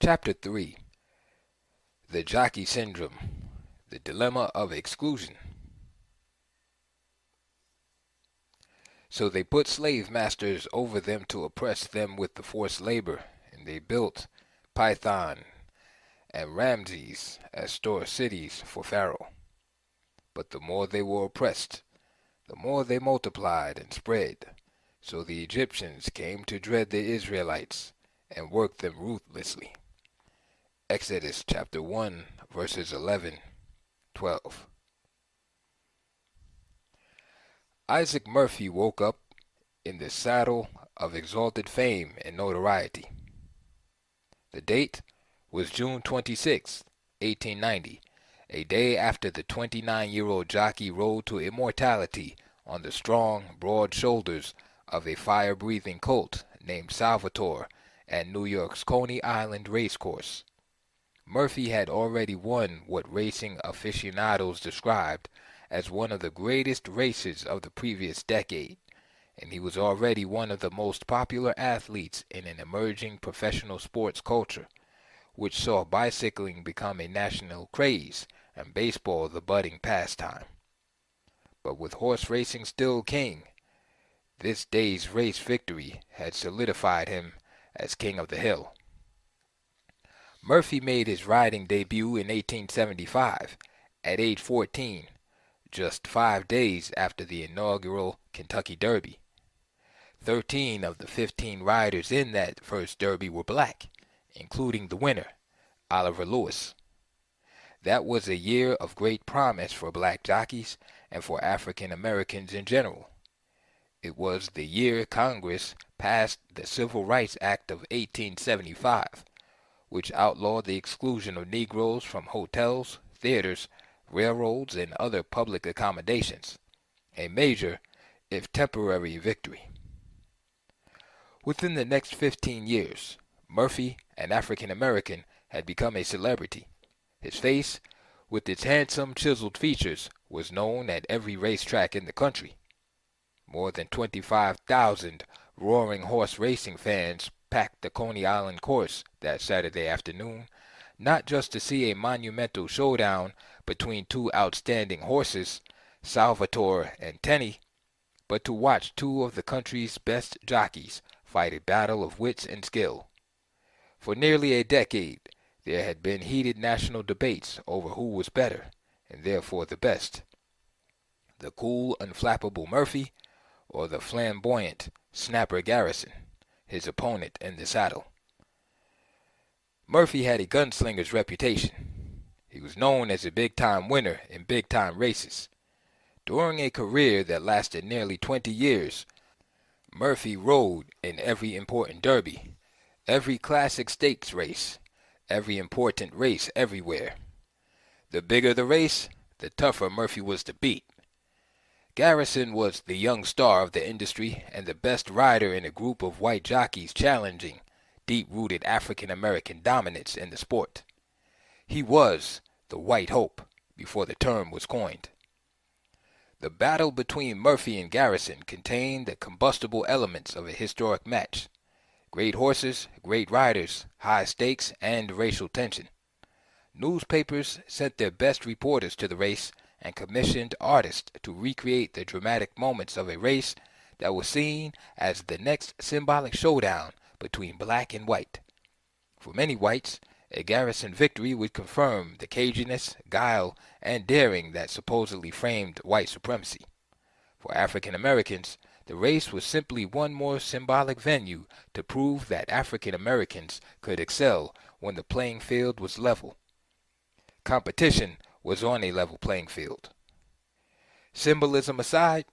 Chapter 3. The Jockey Syndrome. The Dilemma of Exclusion. So they put slave masters over them to oppress them with the forced labor, and they built Python and Ramses as store cities for Pharaoh. But the more they were oppressed, the more they multiplied and spread. So the Egyptians came to dread the Israelites and worked them ruthlessly. Exodus chapter 1, verses 11, 12. Isaac Murphy woke up in the saddle of exalted fame and notoriety. The date was June 26, 1890, a day after the 29-year-old jockey rode to immortality on the strong, broad shoulders of a fire-breathing colt named Salvatore at New York's Coney Island Racecourse. Murphy had already won what racing aficionados described as one of the greatest races of the previous decade, and he was already one of the most popular athletes in an emerging professional sports culture, which saw bicycling become a national craze and baseball the budding pastime. But with horse racing still king, this day's race victory had solidified him as king of the hill. Murphy made his riding debut in 1875 at age 14, just 5 days after the inaugural Kentucky Derby. 13 of the 15 riders in that first Derby were black, including the winner, Oliver Lewis. That was a year of great promise for black jockeys and for African Americans in general. It was the year Congress passed the Civil Rights Act of 1875, which outlawed the exclusion of Negroes from hotels, theaters, railroads, and other public accommodations, a major, if temporary, victory. Within the next 15 years, Murphy, an African American, had become a celebrity. His face, with its handsome chiseled features, was known at every racetrack in the country. More than 25,000 roaring horse racing fans packed the Coney Island course that Saturday afternoon, not just to see a monumental showdown between two outstanding horses, Salvatore and Tenny, but to watch two of the country's best jockeys fight a battle of wits and skill. For nearly a decade, there had been heated national debates over who was better, and therefore the best: the cool, unflappable Murphy, or the flamboyant snapper Garrison, his opponent in the saddle. Murphy had a gunslinger's reputation. He was known as a big-time winner in big-time races. During a career that lasted nearly 20 years, Murphy rode in every important derby, every classic stakes race, every important race everywhere. The bigger the race, the tougher Murphy was to beat. Garrison was the young star of the industry and the best rider in a group of white jockeys challenging deep-rooted African-American dominance in the sport. He was the white hope before the term was coined. The battle between Murphy and Garrison contained the combustible elements of a historic match: great horses, great riders, high stakes, and racial tension. Newspapers sent their best reporters to the race and commissioned artists to recreate the dramatic moments of a race that was seen as the next symbolic showdown between black and white. For many whites, a Garrison victory would confirm the caginess, guile, and daring that supposedly framed white supremacy. For African Americans, the race was simply one more symbolic venue to prove that African Americans could excel when the playing field was level. Competition was on a level playing field. Symbolism aside,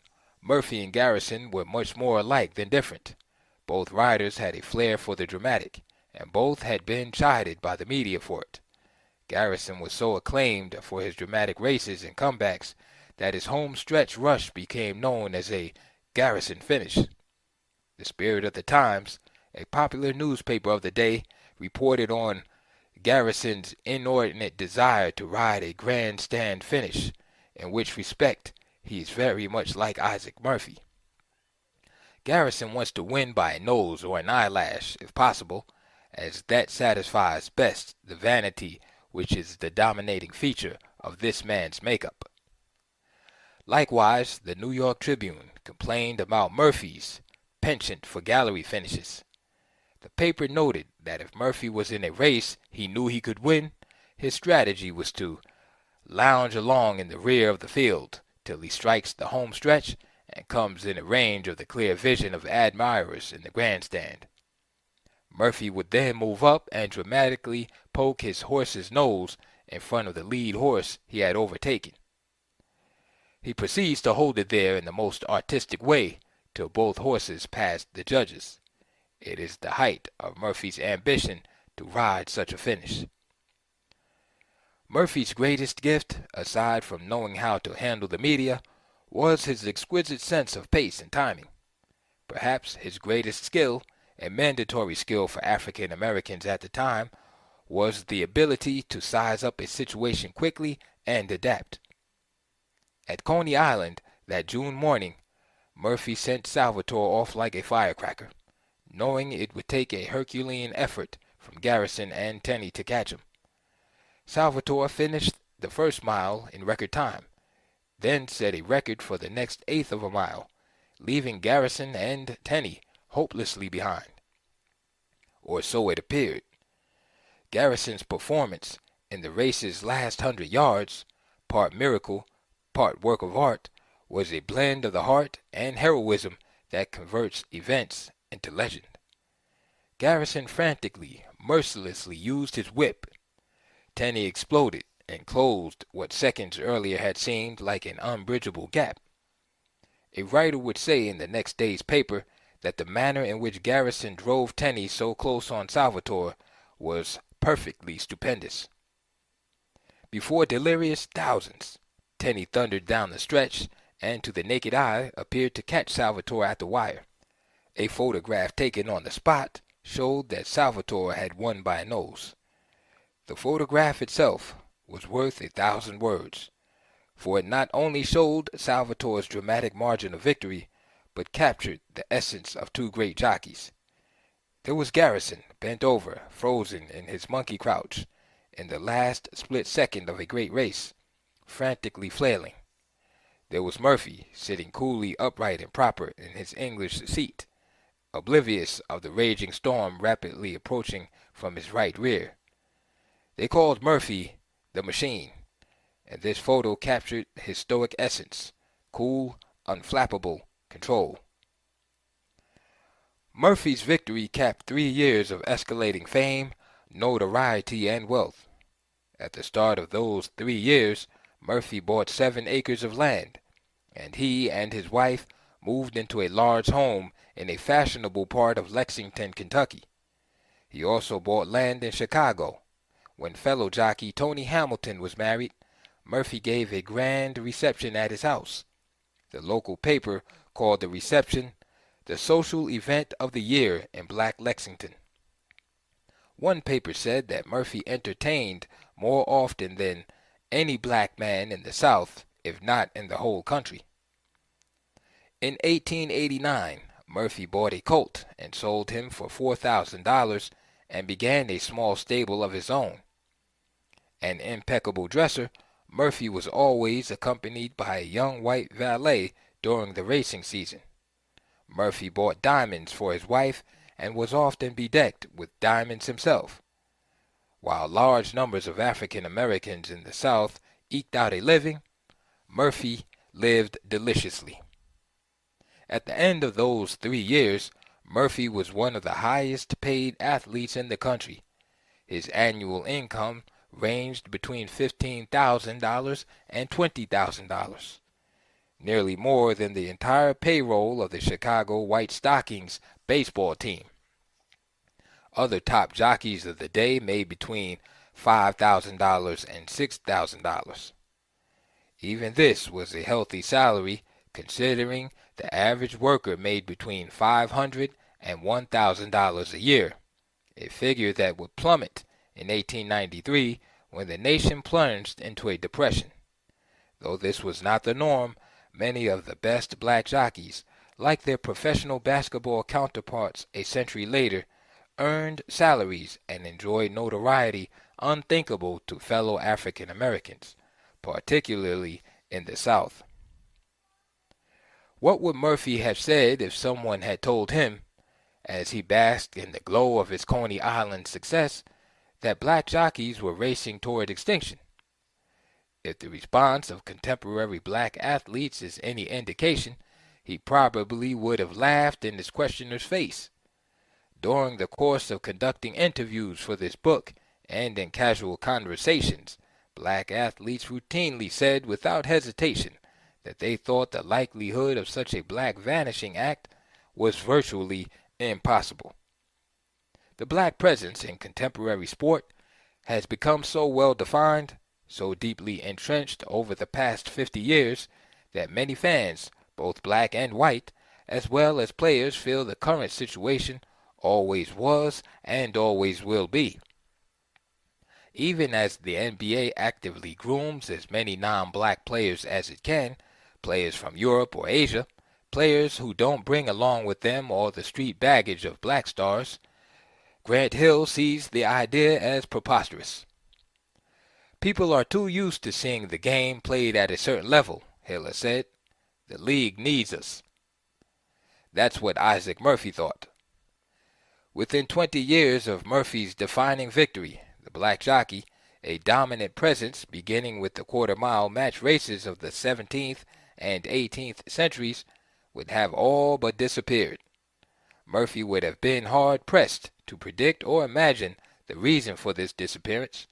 Murphy and Garrison were much more alike than different. Both riders had a flair for the dramatic, and both had been chided by the media for it. Garrison was so acclaimed for his dramatic races and comebacks that his home stretch rush became known as a Garrison finish. The Spirit of the Times, a popular newspaper of the day, reported on Garrison's inordinate desire to ride a grandstand finish, in which respect he is very much like Isaac Murphy. Garrison wants to win by a nose or an eyelash, if possible, as that satisfies best the vanity which is the dominating feature of this man's makeup. Likewise, the New York Tribune complained about Murphy's penchant for gallery finishes. The paper noted that if Murphy was in a race he knew he could win, his strategy was to lounge along in the rear of the field till he strikes the home stretch and comes in range of the clear vision of admirers in the grandstand. Murphy would then move up and dramatically poke his horse's nose in front of the lead horse he had overtaken. He proceeds to hold it there in the most artistic way till both horses pass the judges. It is the height of Murphy's ambition to ride such a finish. Murphy's greatest gift, aside from knowing how to handle the media, was his exquisite sense of pace and timing. Perhaps his greatest skill, a mandatory skill for African Americans at the time, was the ability to size up a situation quickly and adapt. At Coney Island that June morning, Murphy sent Salvatore off like a firecracker, knowing it would take a Herculean effort from Garrison and Tenney to catch him. Salvatore finished the first mile in record time, then set a record for the next eighth of a mile, leaving Garrison and Tenney hopelessly behind. Or so it appeared. Garrison's performance in the race's last 100 yards, part miracle, part work of art, was a blend of the heart and heroism that converts events into legend. Garrison frantically, mercilessly used his whip. Tenney exploded and closed what seconds earlier had seemed like an unbridgeable gap. A writer would say in the next day's paper that the manner in which Garrison drove Tenney so close on Salvatore was perfectly stupendous. Before delirious thousands, Tenney thundered down the stretch and to the naked eye appeared to catch Salvatore at the wire. A photograph taken on the spot showed that Salvatore had won by a nose. The photograph itself was worth 1,000 words, for it not only showed Salvatore's dramatic margin of victory, but captured the essence of two great jockeys. There was Garrison, bent over, frozen in his monkey crouch, in the last split second of a great race, frantically flailing. There was Murphy, sitting coolly upright and proper in his English seat, oblivious of the raging storm rapidly approaching from his right rear. They called Murphy the Machine, and this photo captured his stoic essence, cool, unflappable control. Murphy's victory capped 3 years of escalating fame, notoriety, and wealth. At the start of those 3 years, Murphy bought 7 acres of land, and he and his wife moved into a large home in a fashionable part of Lexington, Kentucky. He also bought land in Chicago. When fellow jockey Tony Hamilton was married, Murphy gave a grand reception at his house. The local paper called the reception the social event of the year in Black Lexington. One paper said that Murphy entertained more often than any black man in the South, if not in the whole country. In 1889, Murphy bought a colt and sold him for $4,000 and began a small stable of his own. An impeccable dresser, Murphy was always accompanied by a young white valet during the racing season. Murphy bought diamonds for his wife and was often bedecked with diamonds himself. While large numbers of African Americans in the South eked out a living, Murphy lived deliciously. At the end of those 3 years, Murphy was one of the highest paid athletes in the country. His annual income ranged between $15,000 and $20,000, nearly more than the entire payroll of the Chicago White Stockings baseball team. Other top jockeys of the day made between $5,000 and $6,000. Even this was a healthy salary, considering the average worker made between $500 and $1,000 a year, a figure that would plummet in 1893 when the nation plunged into a depression. Though this was not the norm, many of the best black jockeys, like their professional basketball counterparts a century later, earned salaries, and enjoyed notoriety unthinkable to fellow African Americans, particularly in the South. What would Murphy have said if someone had told him, as he basked in the glow of his Coney Island success, that black jockeys were racing toward extinction? If the response of contemporary black athletes is any indication, he probably would have laughed in his questioner's face. During the course of conducting interviews for this book and in casual conversations, black athletes routinely said without hesitation that they thought the likelihood of such a black vanishing act was virtually impossible. The black presence in contemporary sport has become so well defined, so deeply entrenched over the past 50 years, that many fans, both black and white, as well as players, feel the current situation always was and always will be. Even as the NBA actively grooms as many non-black players as it can, players from Europe or Asia, players who don't bring along with them all the street baggage of black stars, Grant Hill sees the idea as preposterous. People are too used to seeing the game played at a certain level, Hill has said. The league needs us. That's what Isaac Murphy thought. Within 20 years of Murphy's defining victory, the Black Jockey, a dominant presence beginning with the quarter-mile match races of the 17th and 18th centuries, would have all but disappeared. Murphy would have been hard-pressed to predict or imagine the reason for this disappearance.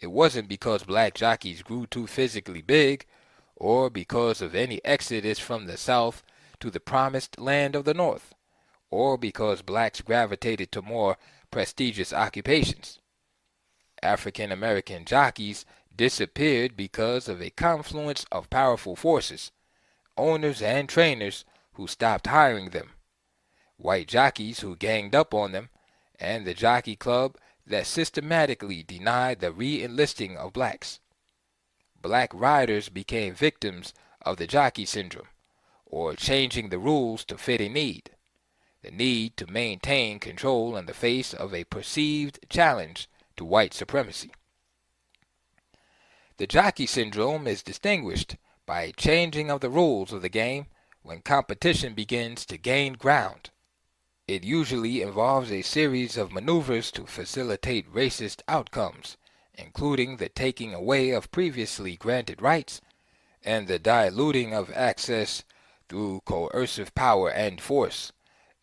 It wasn't because black jockeys grew too physically big, or because of any exodus from the South to the promised land of the North, or because blacks gravitated to more prestigious occupations. African American jockeys disappeared because of a confluence of powerful forces, owners and trainers who stopped hiring them, white jockeys who ganged up on them, and the jockey club that systematically denied the re-enlisting of blacks. Black riders became victims of the jockey syndrome, or changing the rules to fit a need, the need to maintain control in the face of a perceived challenge to white supremacy. The jockey syndrome is distinguished by a changing of the rules of the game when competition begins to gain ground. It usually involves a series of maneuvers to facilitate racist outcomes, including the taking away of previously granted rights and the diluting of access through coercive power and force,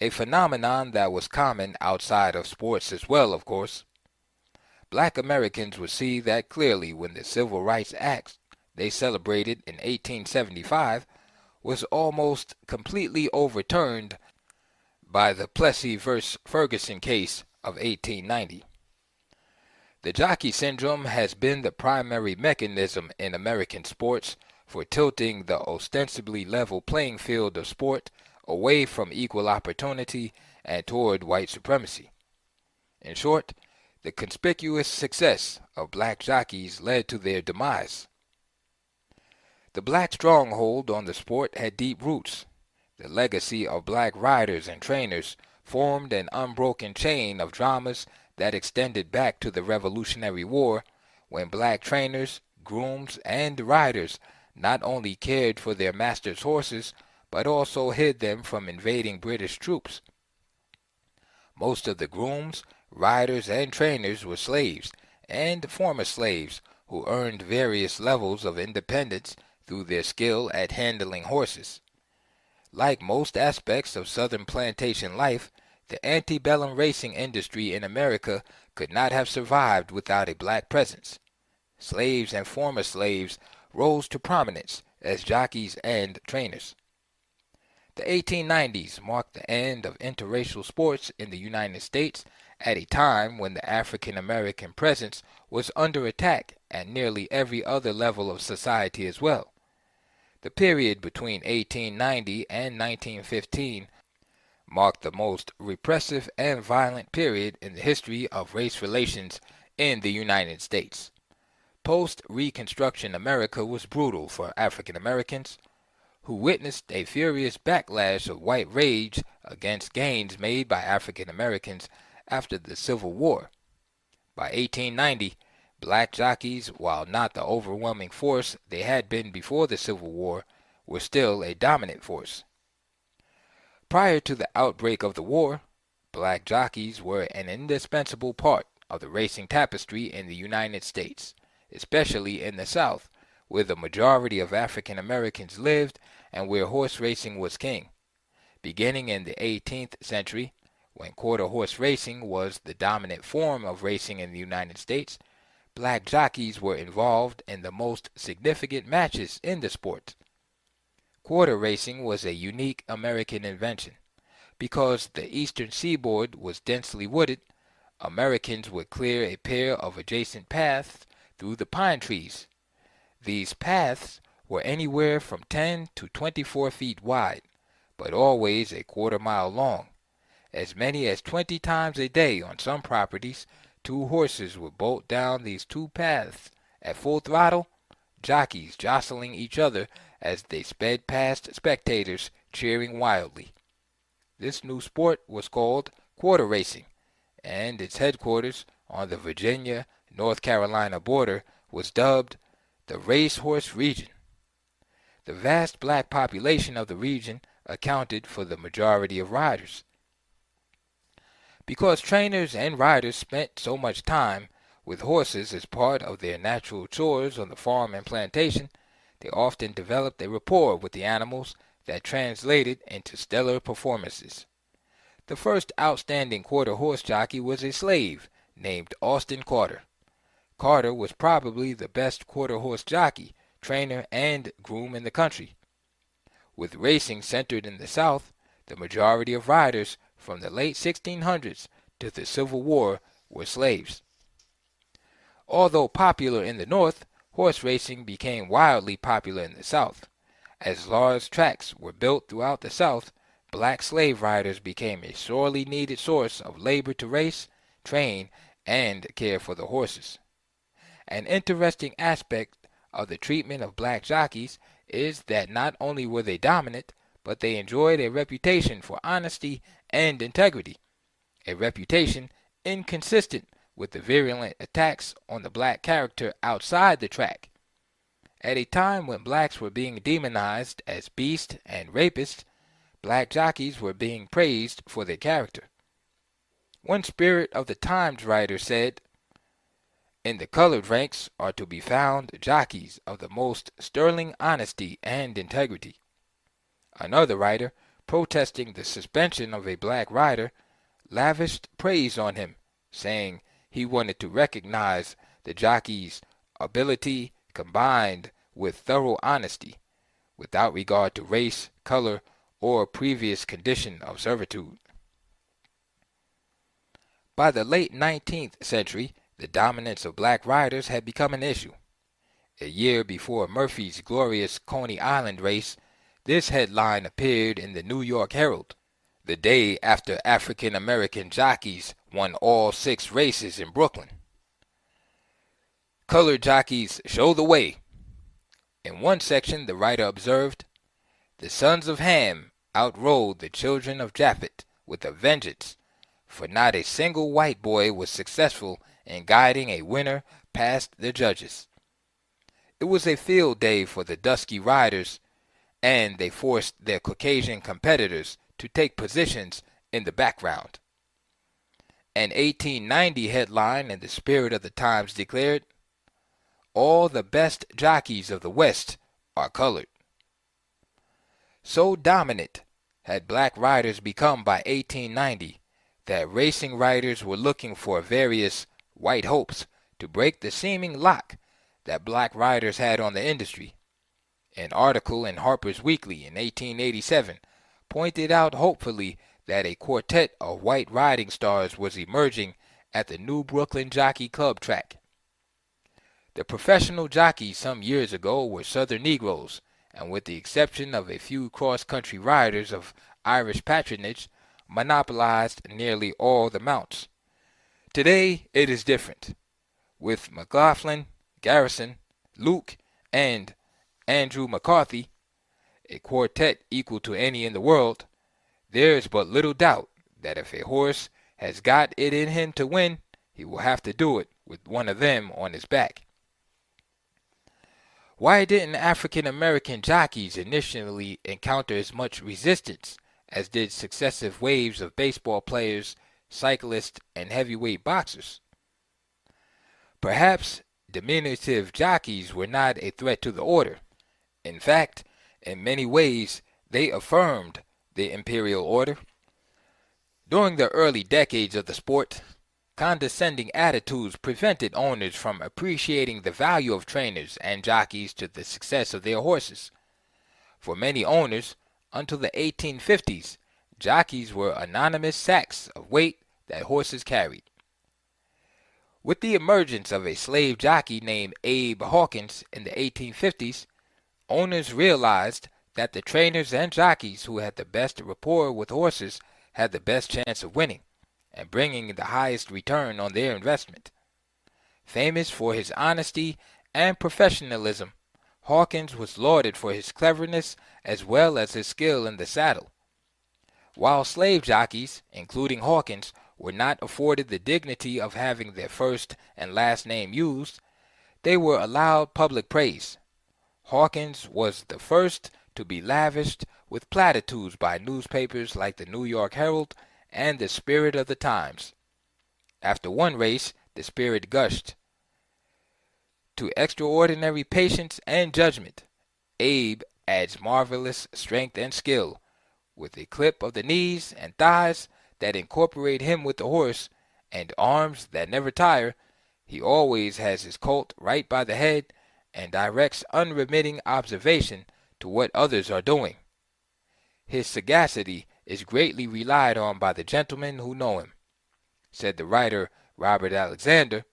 a phenomenon that was common outside of sports as well, of course. Black Americans would see that clearly when the Civil Rights Act they celebrated in 1875 was almost completely overturned by the Plessy v. Ferguson case of 1890. The jockey syndrome has been the primary mechanism in American sports for tilting the ostensibly level playing field of sport away from equal opportunity and toward white supremacy. In short, the conspicuous success of black jockeys led to their demise. The black stronghold on the sport had deep roots. The legacy of black riders and trainers formed an unbroken chain of dramas that extended back to the Revolutionary War, when black trainers, grooms, and riders not only cared for their masters' horses, but also hid them from invading British troops. Most of the grooms, riders, and trainers were slaves, and former slaves, who earned various levels of independence through their skill at handling horses. Like most aspects of Southern plantation life, the antebellum racing industry in America could not have survived without a black presence. Slaves and former slaves rose to prominence as jockeys and trainers. The 1890s marked the end of interracial sports in the United States at a time when the African American presence was under attack at nearly every other level of society as well. The period between 1890 and 1915 marked the most repressive and violent period in the history of race relations in the United States. Post-Reconstruction America was brutal for African Americans, who witnessed a furious backlash of white rage against gains made by African Americans after the Civil War. By 1890, black jockeys, while not the overwhelming force they had been before the Civil War, were still a dominant force. Prior to the outbreak of the war, black jockeys were an indispensable part of the racing tapestry in the United States, especially in the South, where the majority of African Americans lived and where horse racing was king. Beginning in the 18th century, when quarter horse racing was the dominant form of racing in the United States, black jockeys were involved in the most significant matches in the sport. Quarter racing was a unique American invention. Because the eastern seaboard was densely wooded, Americans would clear a pair of adjacent paths through the pine trees. These paths were anywhere from 10 to 24 feet wide, but always a quarter-mile long. As many as 20 times a day on some properties, two horses would bolt down these two paths at full throttle, jockeys jostling each other as they sped past spectators cheering wildly. This new sport was called quarter racing, and its headquarters on the Virginia-North Carolina border was dubbed the Racehorse Region. The vast black population of the region accounted for the majority of riders. Because trainers and riders spent so much time with horses as part of their natural chores on the farm and plantation, they often developed a rapport with the animals that translated into stellar performances. The first outstanding quarter horse jockey was a slave named Austin Carter. Carter was probably the best quarter horse jockey, trainer, and groom in the country. With racing centered in the South, the majority of riders from the late 1600s to the Civil War were slaves. Although popular in the North, horse racing became wildly popular in the South. As large tracks were built throughout the South, black slave riders became a sorely needed source of labor to race, train, and care for the horses. An interesting aspect of the treatment of black jockeys is that not only were they dominant, but they enjoyed a reputation for honesty and integrity, a reputation inconsistent with the virulent attacks on the black character outside the track. At a time when blacks were being demonized as beasts and rapists, black jockeys were being praised for their character. One Spirit of the Times writer said, "In the colored ranks are to be found jockeys of the most sterling honesty and integrity." Another writer, protesting the suspension of a black rider, lavished praise on him, saying he wanted to recognize the jockey's ability combined with thorough honesty, without regard to race, color, or previous condition of servitude. By the late 19th century, the dominance of black riders had become an issue. A year before Murphy's glorious Coney Island race, this headline appeared in the New York Herald, the day after African American jockeys won all 6 races in Brooklyn. "Colored jockeys show the way." In one section, the writer observed, "The sons of Ham outrode the children of Japhet with a vengeance, for not a single white boy was successful in guiding a winner past the judges." It was a field day for the dusky riders, and they forced their Caucasian competitors to take positions in the background. An 1890 headline in the Spirit of the Times declared, "All the best jockeys of the West are colored." So dominant had black riders become by 1890 that racing writers were looking for various white hopes to break the seeming lock that black riders had on the industry. An article in Harper's Weekly in 1887 pointed out hopefully that a quartet of white riding stars was emerging at the New Brooklyn Jockey Club track. The professional jockeys some years ago were Southern Negroes, and with the exception of a few cross-country riders of Irish patronage, monopolized nearly all the mounts. Today it is different. With McLaughlin, Garrison, Luke, and Andrew McCarthy, a quartet equal to any in the world, there is but little doubt that if a horse has got it in him to win, he will have to do it with one of them on his back. Why didn't African American jockeys initially encounter as much resistance as did successive waves of baseball players, cyclists, and heavyweight boxers? Perhaps diminutive jockeys were not a threat to the order. In fact, in many ways, they affirmed the imperial order. During the early decades of the sport, condescending attitudes prevented owners from appreciating the value of trainers and jockeys to the success of their horses. For many owners, until the 1850s, jockeys were anonymous sacks of weight that horses carried. With the emergence of a slave jockey named Abe Hawkins in the 1850s, owners realized that the trainers and jockeys who had the best rapport with horses had the best chance of winning and bringing the highest return on their investment. Famous for his honesty and professionalism, Hawkins was lauded for his cleverness as well as his skill in the saddle. While slave jockeys, including Hawkins, were not afforded the dignity of having their first and last name used, they were allowed public praise. Hawkins was the first to be lavished with platitudes by newspapers like the New York Herald and the Spirit of the Times. After one race, the Spirit gushed, "To extraordinary patience and judgment, Abe adds marvelous strength and skill, with a clip of the knees and thighs that incorporate him with the horse, and arms that never tire. He always has his colt right by the head, and directs unremitting observation to what others are doing. His sagacity is greatly relied on by the gentlemen who know him," said the writer Robert Alexander.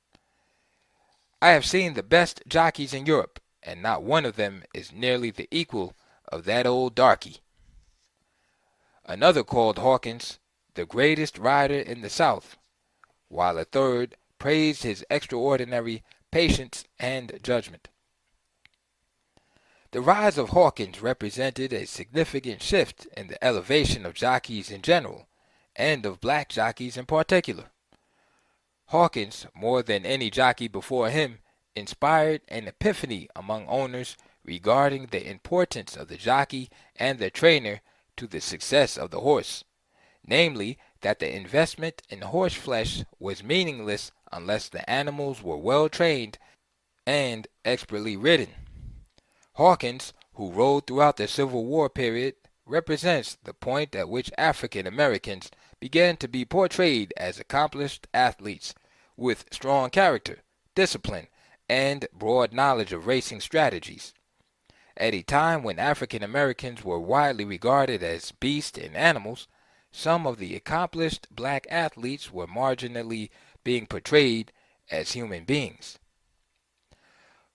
"I have seen the best jockeys in Europe, and not one of them is nearly the equal of that old darky." Another called Hawkins the greatest rider in the South, while a third praised his extraordinary patience and judgment. The rise of Hawkins represented a significant shift in the elevation of jockeys in general, and of black jockeys in particular. Hawkins, more than any jockey before him, inspired an epiphany among owners regarding the importance of the jockey and the trainer to the success of the horse, namely, that the investment in horse flesh was meaningless unless the animals were well trained and expertly ridden. Hawkins, who rode throughout the Civil War period, represents the point at which African Americans began to be portrayed as accomplished athletes with strong character, discipline, and broad knowledge of racing strategies. At a time when African Americans were widely regarded as beasts and animals, some of the accomplished black athletes were marginally being portrayed as human beings.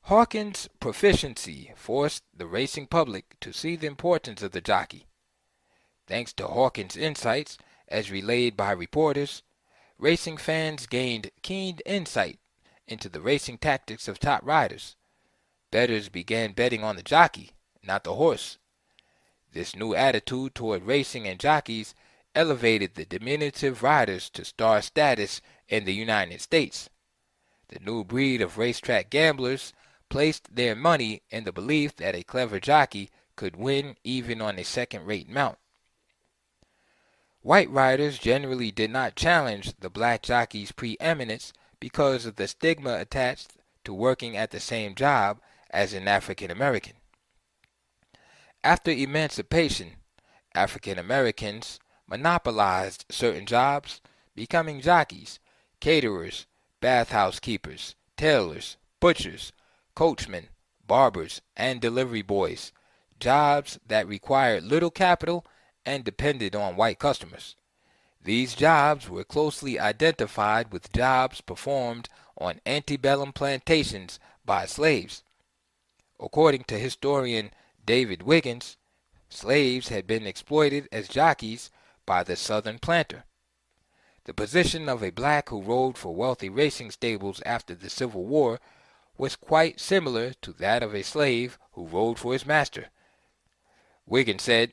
Hawkins' proficiency forced the racing public to see the importance of the jockey. Thanks to Hawkins' insights, as relayed by reporters, racing fans gained keen insight into the racing tactics of top riders. Bettors began betting on the jockey, not the horse. This new attitude toward racing and jockeys elevated the diminutive riders to star status in the United States. The new breed of racetrack gamblers placed their money in the belief that a clever jockey could win even on a second-rate mount. White riders generally did not challenge the black jockey's preeminence because of the stigma attached to working at the same job as an African American. After emancipation, African Americans monopolized certain jobs, becoming jockeys, caterers, bathhouse keepers, tailors, butchers, coachmen, barbers, and delivery boys, jobs that required little capital and depended on white customers. These jobs were closely identified with jobs performed on antebellum plantations by slaves. According to historian David Wiggins, slaves had been exploited as jockeys by the Southern planter. The position of a black who rode for wealthy racing stables after the Civil War was quite similar to that of a slave who rode for his master. Wiggins said,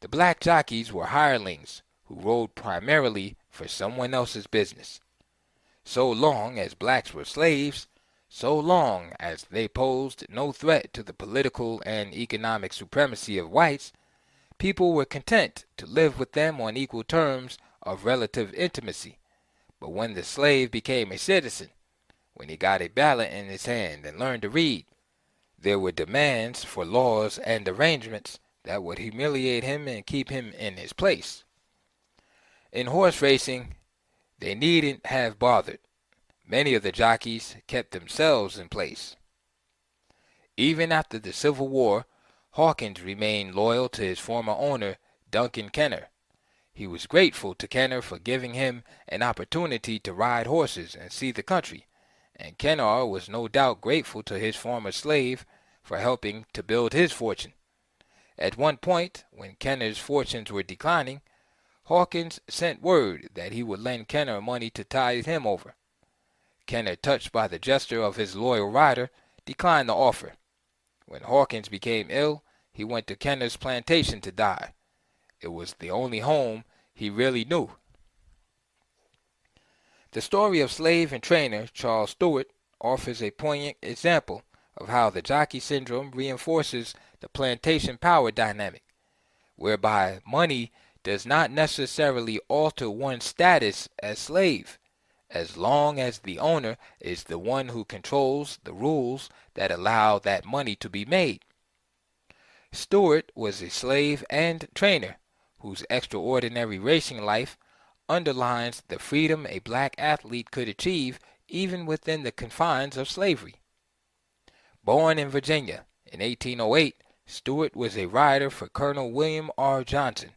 "The black jockeys were hirelings who rode primarily for someone else's business. So long as blacks were slaves, so long as they posed no threat to the political and economic supremacy of whites, people were content to live with them on equal terms of relative intimacy. But when the slave became a citizen, when he got a ballot in his hand and learned to read, there were demands for laws and arrangements that would humiliate him and keep him in his place. In horse racing, they needn't have bothered. Many of the jockeys kept themselves in place. Even after the Civil War, Hawkins remained loyal to his former owner, Duncan Kenner. He was grateful to Kenner for giving him an opportunity to ride horses and see the country, and Kenner was no doubt grateful to his former slave for helping to build his fortune. At one point, when Kenner's fortunes were declining, Hawkins sent word that he would lend Kenner money to tide him over. Kenner, touched by the gesture of his loyal rider, declined the offer. When Hawkins became ill, he went to Kenner's plantation to die. It was the only home he really knew. The story of slave and trainer Charles Stewart offers a poignant example of how the jockey syndrome reinforces the plantation power dynamic, whereby money does not necessarily alter one's status as slave, as long as the owner is the one who controls the rules that allow that money to be made. Stewart was a slave and trainer whose extraordinary racing life underlines the freedom a black athlete could achieve even within the confines of slavery. Born in Virginia in 1808, Stewart was a rider for Colonel William R. Johnson,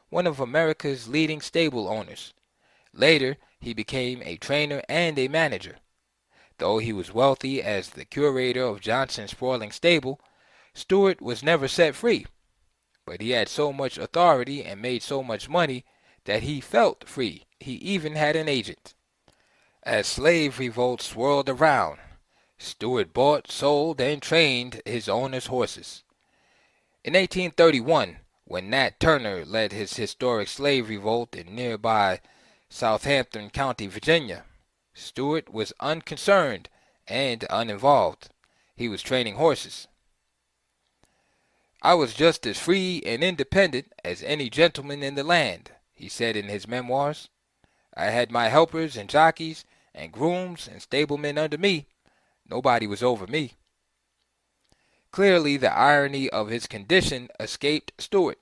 one of America's leading stable owners. Later, he became a trainer and a manager. Though he was wealthy as the curator of Johnson's sprawling stable, Stewart was never set free. But he had so much authority and made so much money that he felt free. He even had an agent. As slave revolts swirled around, Stewart bought, sold, and trained his owner's horses. In 1831, when Nat Turner led his historic slave revolt in nearby Southampton County, Virginia, Stewart was unconcerned and uninvolved. He was training horses. "I was just as free and independent as any gentleman in the land," he said in his memoirs. "I had my helpers and jockeys and grooms and stablemen under me. Nobody was over me." Clearly, the irony of his condition escaped Stewart.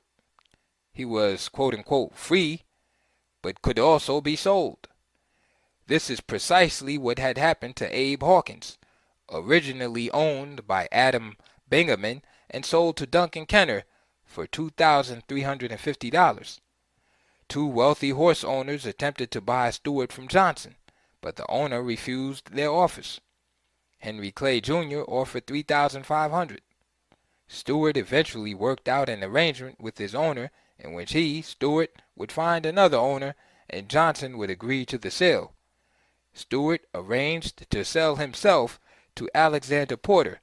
He was quote-unquote free, but could also be sold. This is precisely what had happened to Abe Hawkins, originally owned by Adam Bingaman and sold to Duncan Kenner for $2,350. Two wealthy horse owners attempted to buy Stewart from Johnson, but the owner refused their offers. Henry Clay Jr. offered $3,500. Stewart eventually worked out an arrangement with his owner in which he, Stewart, would find another owner and Johnson would agree to the sale. Stewart arranged to sell himself to Alexander Porter,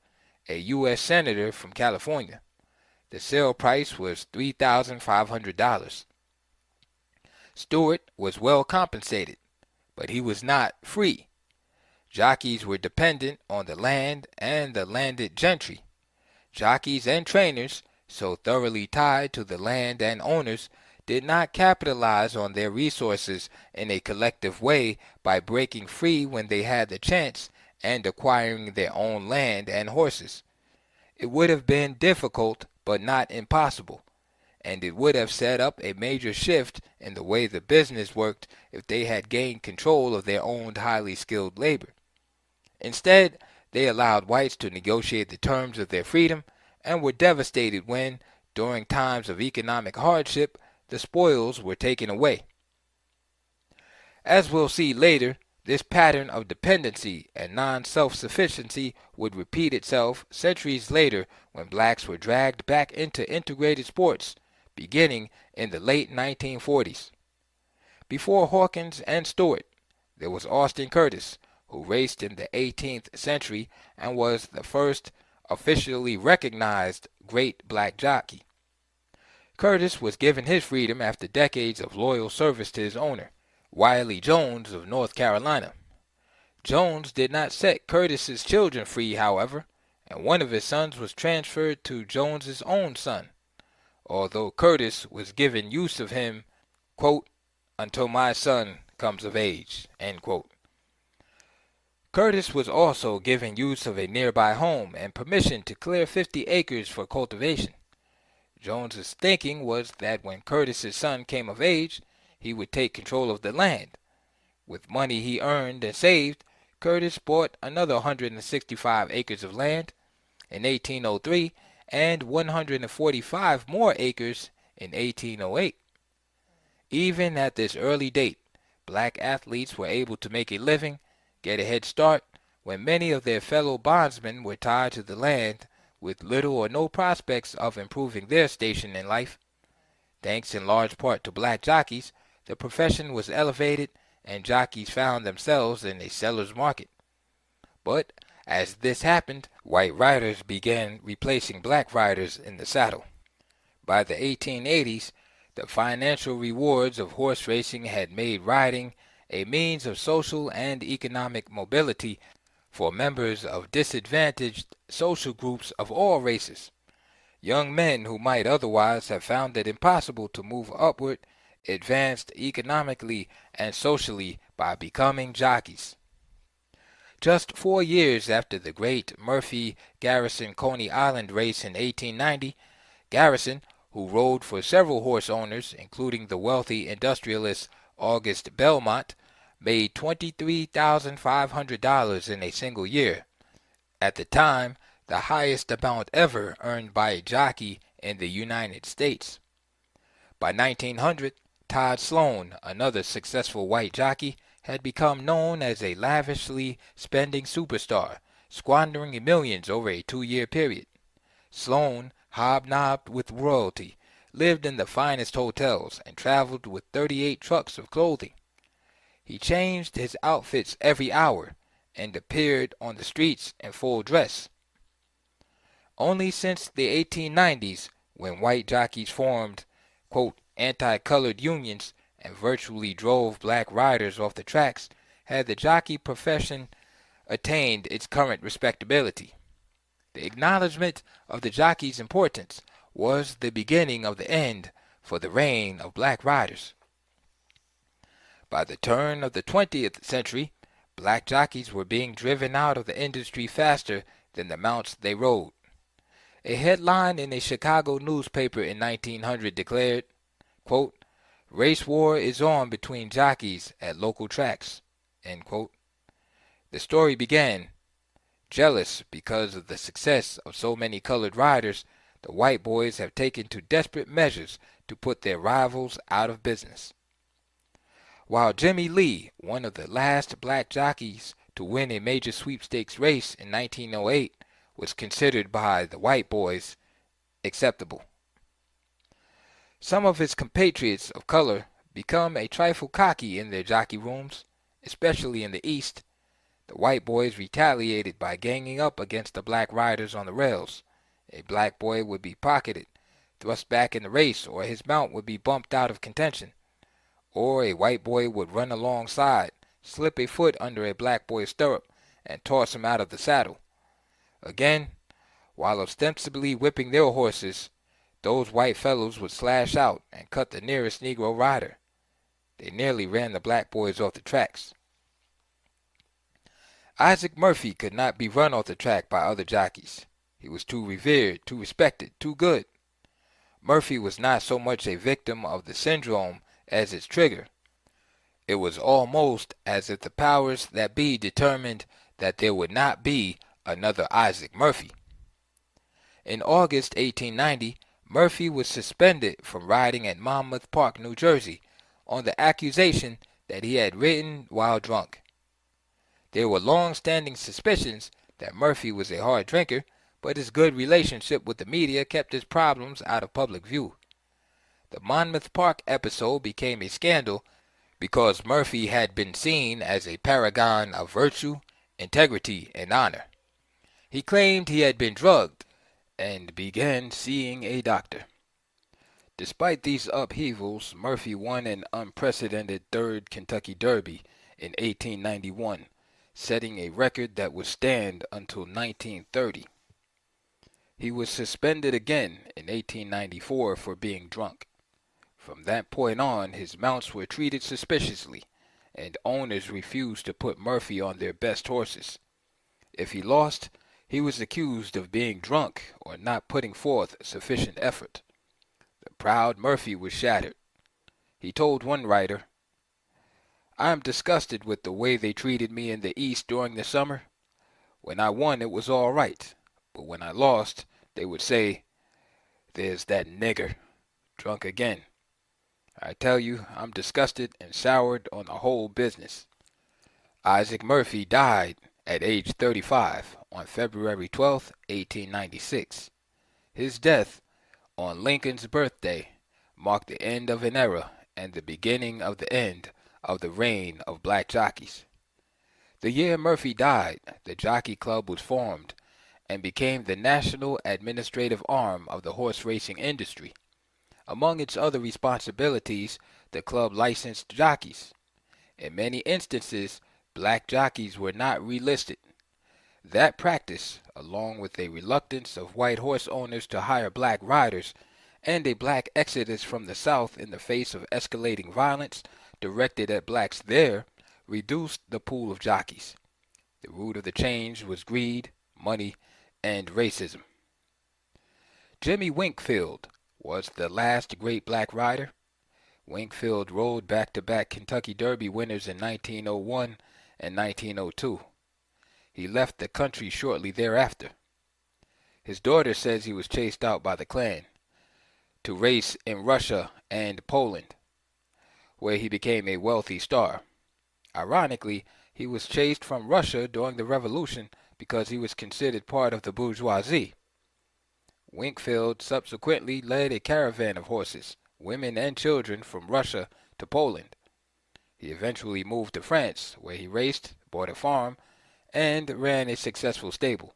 a U.S. Senator from California. The sale price was $3,500. Stewart was well compensated, but he was not free. Jockeys were dependent on the land and the landed gentry. Jockeys and trainers, so thoroughly tied to the land and owners, did not capitalize on their resources in a collective way by breaking free when they had the chance and acquiring their own land and horses. It would have been difficult, but not impossible, and it would have set up a major shift in the way the business worked if they had gained control of their own highly skilled labor. Instead, they allowed whites to negotiate the terms of their freedom and were devastated when, during times of economic hardship, the spoils were taken away. As we'll see later, this pattern of dependency and non-self-sufficiency would repeat itself centuries later when blacks were dragged back into integrated sports, beginning in the late 1940s. Before Hawkins and Stewart, there was Austin Curtis, who raced in the 18th century and was the first officially recognized great black jockey. Curtis was given his freedom after decades of loyal service to his owner. Wiley Jones of North Carolina. Jones did not set Curtis's children free, however, and one of his sons was transferred to Jones's own son, although Curtis was given use of him, quote, until my son comes of age, end quote. Curtis was also given use of a nearby home and permission to clear 50 acres for cultivation. Jones's thinking was that when Curtis's son came of age, he would take control of the land. With money he earned and saved, Curtis bought another 165 acres of land in 1803 and 145 more acres in 1808. Even at this early date, black athletes were able to make a living, get a head start, when many of their fellow bondsmen were tied to the land with little or no prospects of improving their station in life. Thanks in large part to black jockeys, the profession was elevated and jockeys found themselves in a seller's market. But as this happened, white riders began replacing black riders in the saddle. By the 1880s, the financial rewards of horse racing had made riding a means of social and economic mobility for members of disadvantaged social groups of all races. Young men who might otherwise have found it impossible to move upward advanced economically and socially by becoming jockeys. Just 4 years after the great Murphy-Garrison Coney Island race in 1890, Garrison, who rode for several horse owners, including the wealthy industrialist August Belmont, made $23,500 in a single year, at the time the highest amount ever earned by a jockey in the United States. By 1900, Todd Sloan, another successful white jockey, had become known as a lavishly spending superstar, squandering millions over a 2-year period. Sloan hobnobbed with royalty, lived in the finest hotels, and traveled with 38 trucks of clothing. He changed his outfits every hour and appeared on the streets in full dress. Only since the 1890s, when white jockeys formed, quote, anti-colored unions and virtually drove black riders off the tracks, had the jockey profession attained its current respectability. The acknowledgment of the jockey's importance was the beginning of the end for the reign of black riders. By the turn of the 20th century, black jockeys were being driven out of the industry faster than the mounts they rode. A headline in a Chicago newspaper in 1900 declared, quote, race war is on between jockeys at local tracks, end quote. The story began, jealous because of the success of so many colored riders, the white boys have taken to desperate measures to put their rivals out of business. While Jimmy Lee, one of the last black jockeys to win a major sweepstakes race in 1908, was considered by the white boys acceptable. Some of his compatriots of color become a trifle cocky in their jockey rooms, especially in the East. The white boys retaliated by ganging up against the black riders on the rails. A black boy would be pocketed, thrust back in the race, or his mount would be bumped out of contention. Or a white boy would run alongside, slip a foot under a black boy's stirrup, and toss him out of the saddle. Again, while ostensibly whipping their horses, those white fellows would slash out and cut the nearest Negro rider. They nearly ran the black boys off the tracks. Isaac Murphy could not be run off the track by other jockeys. He was too revered, too respected, too good. Murphy was not so much a victim of the syndrome as its trigger. It was almost as if the powers that be determined that there would not be another Isaac Murphy. In August 1890, Murphy was suspended from riding at Monmouth Park, New Jersey, on the accusation that he had ridden while drunk. There were long-standing suspicions that Murphy was a hard drinker, but his good relationship with the media kept his problems out of public view. The Monmouth Park episode became a scandal because Murphy had been seen as a paragon of virtue, integrity, and honor. He claimed he had been drugged and began seeing a doctor. Despite these upheavals, Murphy won an unprecedented third Kentucky Derby in 1891, setting a record that would stand until 1930. He was suspended again in 1894 for being drunk. From that point on, his mounts were treated suspiciously, and owners refused to put Murphy on their best horses. If he lost, he was accused of being drunk or not putting forth sufficient effort. The proud Murphy was shattered. He told one writer, "I am disgusted with the way they treated me in the East during the summer. When I won it was all right, but when I lost, they would say, 'There's that nigger, drunk again.' I tell you, I'm disgusted and soured on the whole business." Isaac Murphy died at age 35 on February 12, 1896. His death, on Lincoln's birthday, marked the end of an era and the beginning of the end of the reign of black jockeys. The year Murphy died, the Jockey Club was formed and became the national administrative arm of the horse racing industry. Among its other responsibilities, the club licensed jockeys. In many instances, black jockeys were not relisted. That practice, along with a reluctance of white horse owners to hire black riders, and a black exodus from the South in the face of escalating violence directed at blacks there, reduced the pool of jockeys. The root of the change was greed, money, and racism. Jimmy Winkfield was the last great black rider. Winkfield rode back-to-back Kentucky Derby winners in 1901 and 1902. He left the country shortly thereafter. His daughter says he was chased out by the Klan to race in Russia and Poland, where he became a wealthy star. Ironically, he was chased from Russia during the Revolution because he was considered part of the bourgeoisie. Winkfield subsequently led a caravan of horses, women and children from Russia to Poland. He eventually moved to France, where he raced, bought a farm, and ran a successful stable.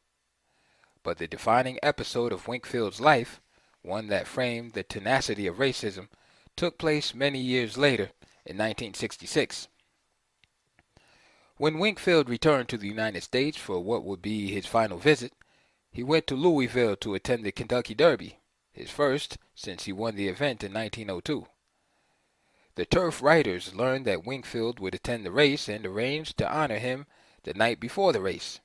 But the defining episode of Winkfield's life, one that framed the tenacity of racism, took place many years later in 1966. When Winkfield returned to the United States for what would be his final visit, he went to Louisville to attend the Kentucky Derby, his first since he won the event in 1902. The turf writers learned that Winkfield would attend the race and arranged to honor him the night before the race.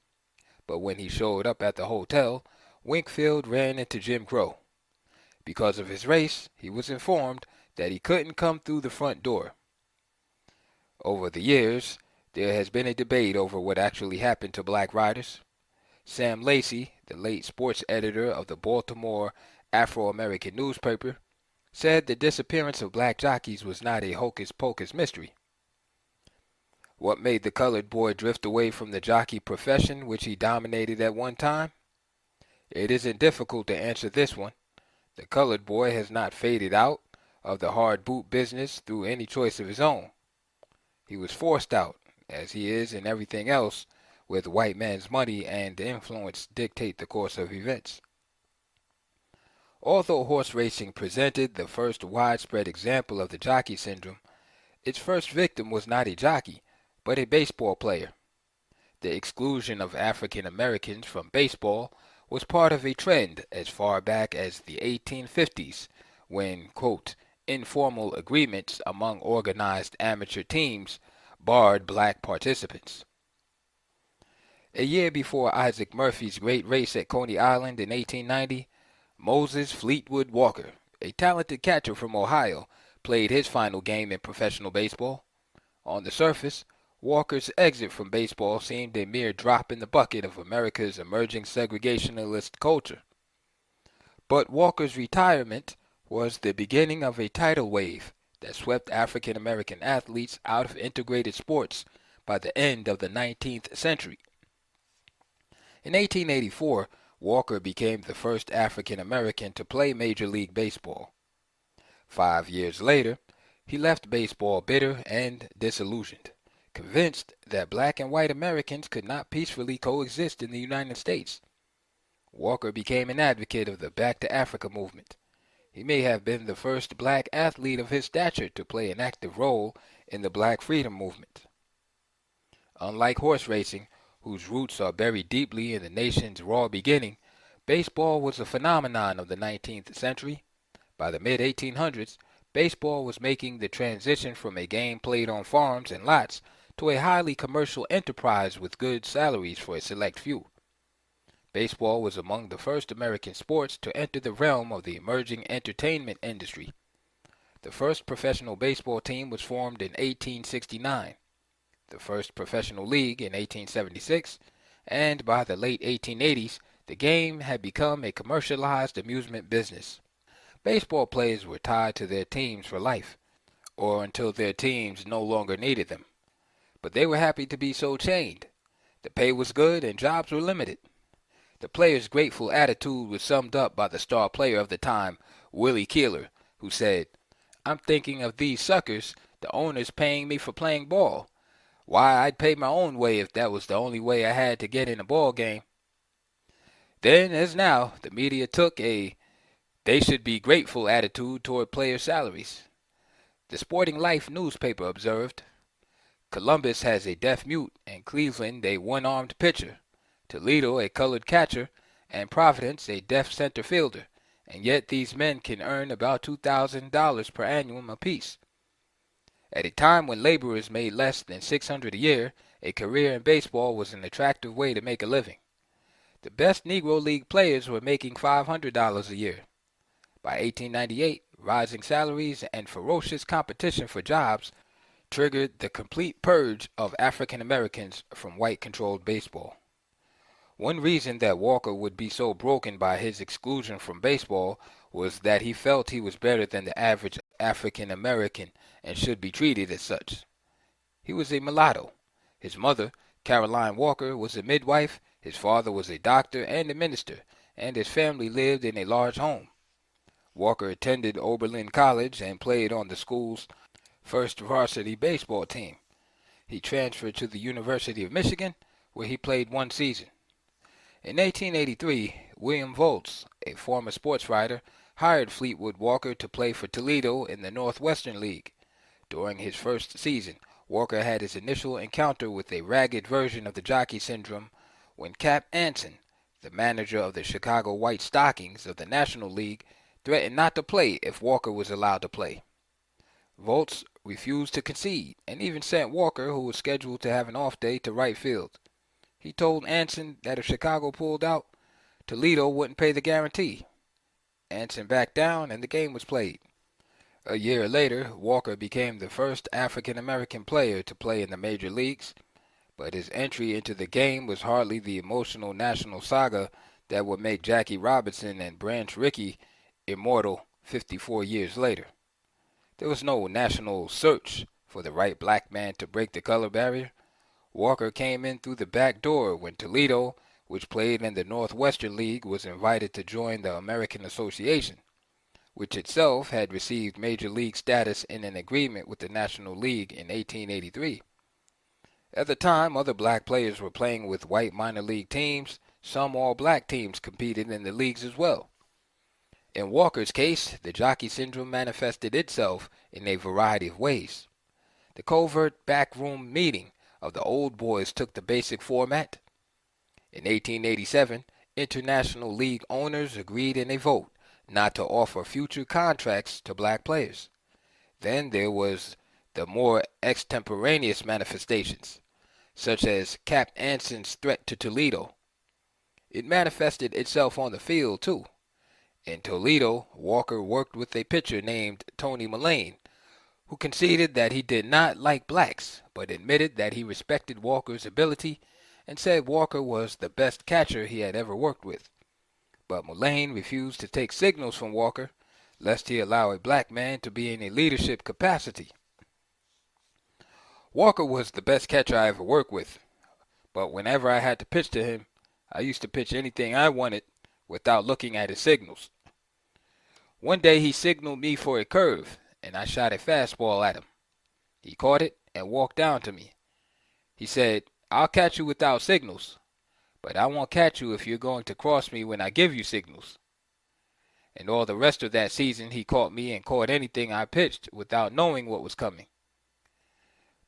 But when he showed up at the hotel, Winkfield ran into Jim Crow. Because of his race, he was informed that he couldn't come through the front door. Over the years, there has been a debate over what actually happened to black riders. Sam Lacey, the late sports editor of the Baltimore Afro-American newspaper, said the disappearance of black jockeys was not a hocus-pocus mystery. What made the colored boy drift away from the jockey profession which he dominated at one time? It isn't difficult to answer this one. The colored boy has not faded out of the hard boot business through any choice of his own. He was forced out, as he is in everything else, with white man's money and influence dictate the course of events. Although horse racing presented the first widespread example of the jockey syndrome, its first victim was not a jockey, but a baseball player. The exclusion of African Americans from baseball was part of a trend as far back as the 1850s, when, quote, informal agreements among organized amateur teams barred black participants. A year before Isaac Murphy's great race at Coney Island in 1890, Moses Fleetwood Walker, a talented catcher from Ohio, played his final game in professional baseball. On the surface, Walker's exit from baseball seemed a mere drop in the bucket of America's emerging segregationist culture. But Walker's retirement was the beginning of a tidal wave that swept African American athletes out of integrated sports by the end of the 19th century. In 1884, Walker became the first African American to play Major League Baseball. 5 years later, he left baseball bitter and disillusioned, convinced that black and white Americans could not peacefully coexist in the United States. Walker became an advocate of the Back to Africa movement. He may have been the first black athlete of his stature to play an active role in the black freedom movement. Unlike horse racing, whose roots are buried deeply in the nation's raw beginning, baseball was a phenomenon of the 19th century. By the mid-1800s, baseball was making the transition from a game played on farms and lots to a highly commercial enterprise with good salaries for a select few. Baseball was among the first American sports to enter the realm of the emerging entertainment industry. The first professional baseball team was formed in 1869, the first professional league in 1876, and by the late 1880s, the game had become a commercialized amusement business. Baseball players were tied to their teams for life, or until their teams no longer needed them. But they were happy to be so chained. The pay was good and jobs were limited. The players' grateful attitude was summed up by the star player of the time, Willie Keeler, who said, "I'm thinking of these suckers, the owners paying me for playing ball. Why, I'd pay my own way if that was the only way I had to get in a ball game." Then, as now, the media took a they should be grateful attitude toward player salaries. The Sporting Life newspaper observed, Columbus has a deaf mute, and Cleveland a one-armed pitcher, Toledo a colored catcher, and Providence a deaf center fielder, and yet these men can earn about $2,000 per annum apiece. At a time when laborers made less than $600 a year, a career in baseball was an attractive way to make a living. The best Negro League players were making $500 a year. By 1898, rising salaries and ferocious competition for jobs triggered the complete purge of African Americans from white-controlled baseball. One reason that Walker would be so broken by his exclusion from baseball was that he felt he was better than the average African American and should be treated as such. He was a mulatto. His mother, Caroline Walker, was a midwife, his father was a doctor and a minister, and his family lived in a large home. Walker attended Oberlin College and played on the school's first varsity baseball team. He transferred to the University of Michigan, where he played one season. In 1883, William Volz, a former sports writer, hired Fleetwood Walker to play for Toledo in the Northwestern League. During his first season, Walker had his initial encounter with a ragged version of the Jockey syndrome when Cap Anson, the manager of the Chicago White Stockings of the National League, threatened not to play if Walker was allowed to play. Volz refused to concede and even sent Walker, who was scheduled to have an off day, to right field. He told Anson that if Chicago pulled out, Toledo wouldn't pay the guarantee. Anson backed down and the game was played. A year later, Walker became the first African-American player to play in the major leagues, but his entry into the game was hardly the emotional national saga that would make Jackie Robinson and Branch Rickey immortal 54 years later. There was no national search for the right black man to break the color barrier. Walker came in through the back door when Toledo, which played in the Northwestern League, was invited to join the American Association, which itself had received major league status in an agreement with the National League in 1883. At the time, other black players were playing with white minor league teams. Some all-black teams competed in the leagues as well. In Walker's case, the Jockey syndrome manifested itself in a variety of ways. The covert backroom meeting of the old boys took the basic format. In 1887, International League owners agreed in a vote not to offer future contracts to black players. Then there was the more extemporaneous manifestations, such as Cap Anson's threat to Toledo. It manifested itself on the field, too. In Toledo, Walker worked with a pitcher named Tony Mullane, who conceded that he did not like blacks, but admitted that he respected Walker's ability and said Walker was the best catcher he had ever worked with. But Mullane refused to take signals from Walker, lest he allow a black man to be in a leadership capacity. Walker was the best catcher I ever worked with, but whenever I had to pitch to him, I used to pitch anything I wanted without looking at his signals. One day he signaled me for a curve, and I shot a fastball at him. He caught it and walked down to me. He said, "I'll catch you without signals, but I won't catch you if you're going to cross me when I give you signals." and all the rest of that season he caught me and caught anything I pitched without knowing what was coming.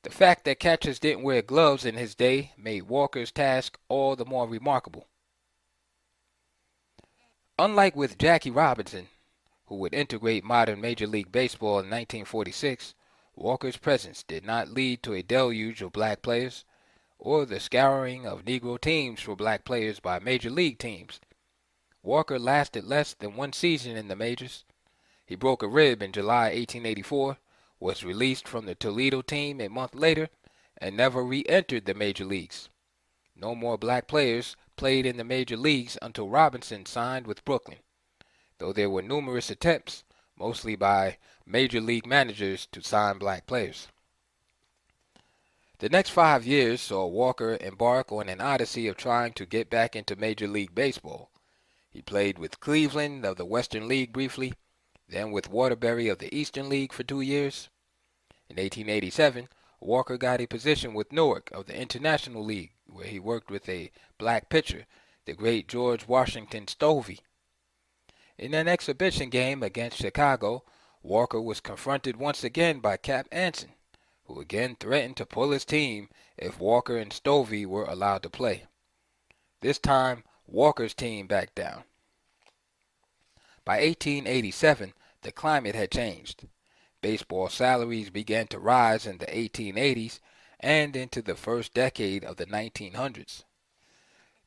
The fact that catchers didn't wear gloves in his day made Walker's task all the more remarkable. Unlike with Jackie Robinson, who would integrate modern Major League Baseball in 1946, Walker's presence did not lead to a deluge of black players or the scouring of Negro teams for black players by Major League teams. Walker lasted less than one season in the majors. He broke a rib in July 1884, was released from the Toledo team a month later, and never re-entered the major leagues. No more black players played in the major leagues until Robinson signed with Brooklyn, though there were numerous attempts, mostly by major league managers, to sign black players. The next 5 years saw Walker embark on an odyssey of trying to get back into Major League Baseball. He played with Cleveland of the Western League briefly, then with Waterbury of the Eastern League for 2 years. In 1887, Walker got a position with Newark of the International League, where he worked with a black pitcher, the great George Washington Stovey. In an exhibition game against Chicago, Walker was confronted once again by Cap Anson, who again threatened to pull his team if Walker and Stovey were allowed to play. This time, Walker's team backed down. By 1887, the climate had changed. Baseball salaries began to rise in the 1880s and into the first decade of the 1900s.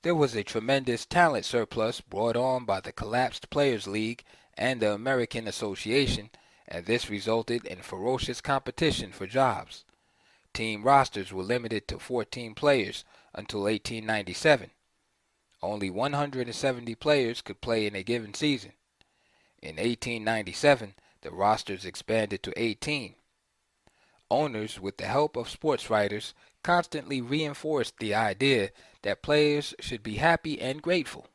There was a tremendous talent surplus brought on by the collapsed Players' League and the American Association, and this resulted in ferocious competition for jobs. Team rosters were limited to 14 players until 1897. Only 170 players could play in a given season. In 1897, the rosters expanded to 18. Owners, with the help of sports writers, constantly reinforced the idea that players should be happy and grateful.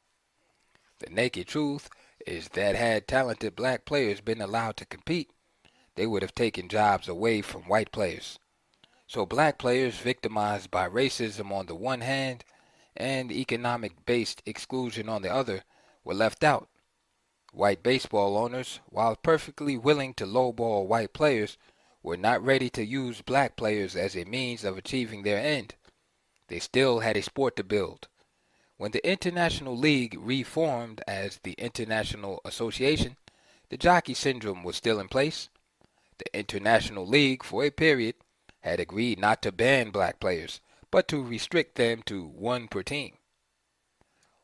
The naked truth is that had talented black players been allowed to compete, they would have taken jobs away from white players. So black players, victimized by racism on the one hand and economic-based exclusion on the other, were left out. White baseball owners, while perfectly willing to lowball white players, were not ready to use black players as a means of achieving their end. They still had a sport to build. When the International League reformed as the International Association, the Jockey syndrome was still in place. The International League, for a period, had agreed not to ban black players, but to restrict them to one per team.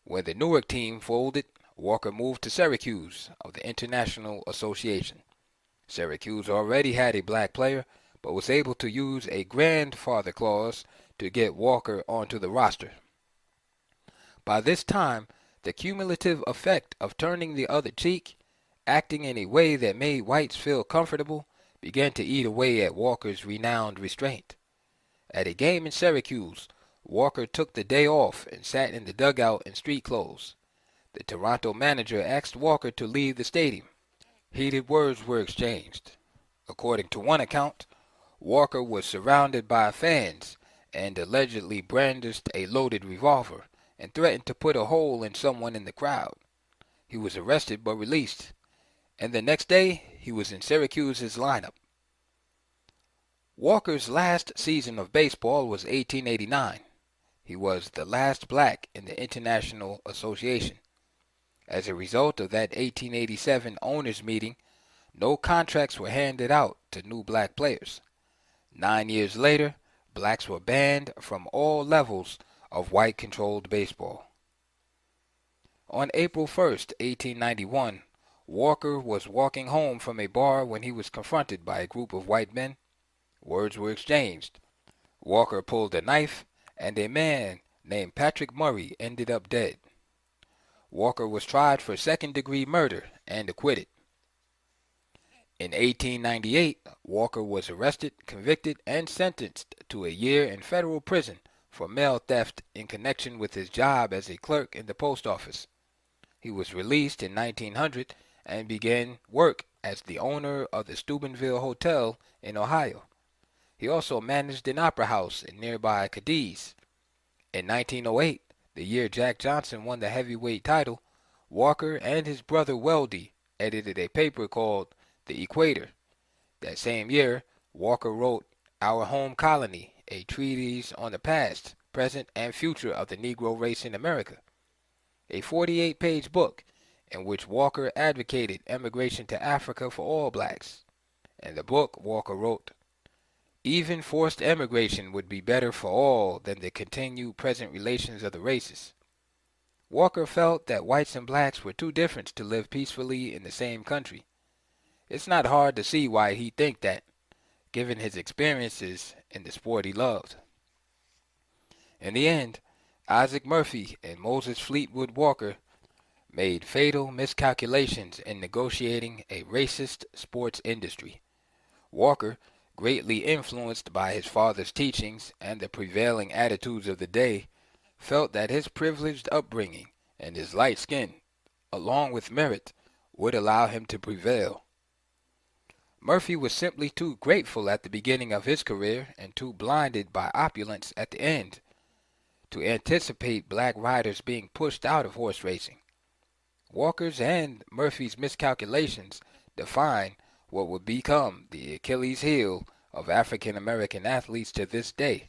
When the Newark team folded, Walker moved to Syracuse of the International Association. Syracuse already had a black player, but was able to use a grandfather clause to get Walker onto the roster. By this time, the cumulative effect of turning the other cheek, acting in a way that made whites feel comfortable, began to eat away at Walker's renowned restraint. At a game in Syracuse, Walker took the day off and sat in the dugout in street clothes. The Toronto manager asked Walker to leave the stadium. Heated words were exchanged. According to one account, Walker was surrounded by fans and allegedly brandished a loaded revolver and threatened to put a hole in someone in the crowd. He was arrested but released, and the next day he was in Syracuse's lineup. Walker's last season of baseball was 1889. He was the last black in the International Association. As a result of that 1887 owners' meeting, no contracts were handed out to new black players. 9 years later, blacks were banned from all levels of white-controlled baseball. On April 1st, 1891, Walker was walking home from a bar when he was confronted by a group of white men. Words were exchanged. Walker pulled a knife, and a man named Patrick Murray ended up dead. Walker was tried for second-degree murder and acquitted. In 1898, Walker was arrested, convicted, and sentenced to a year in federal prison for mail theft in connection with his job as a clerk in the post office. He was released in 1900 and began work as the owner of the Steubenville Hotel in Ohio. He also managed an opera house in nearby Cadiz. In 1908, the year Jack Johnson won the heavyweight title, Walker and his brother Weldy edited a paper called The Equator. That same year, Walker wrote Our Home Colony, a treatise on the past, present, and future of the Negro race in America, a 48-page book in which Walker advocated emigration to Africa for all blacks. In the book, Walker wrote, even forced emigration would be better for all than the continued present relations of the races. Walker felt that whites and blacks were too different to live peacefully in the same country. It's not hard to see why he think that, given his experiences in the sport he loved. In the end, Isaac Murphy and Moses Fleetwood Walker made fatal miscalculations in negotiating a racist sports industry. Walker, greatly influenced by his father's teachings and the prevailing attitudes of the day, felt that his privileged upbringing and his light skin, along with merit, would allow him to prevail. Murphy was simply too grateful at the beginning of his career and too blinded by opulence at the end to anticipate black riders being pushed out of horse racing. Walker's and Murphy's miscalculations define what would become the Achilles heel of African American athletes to this day: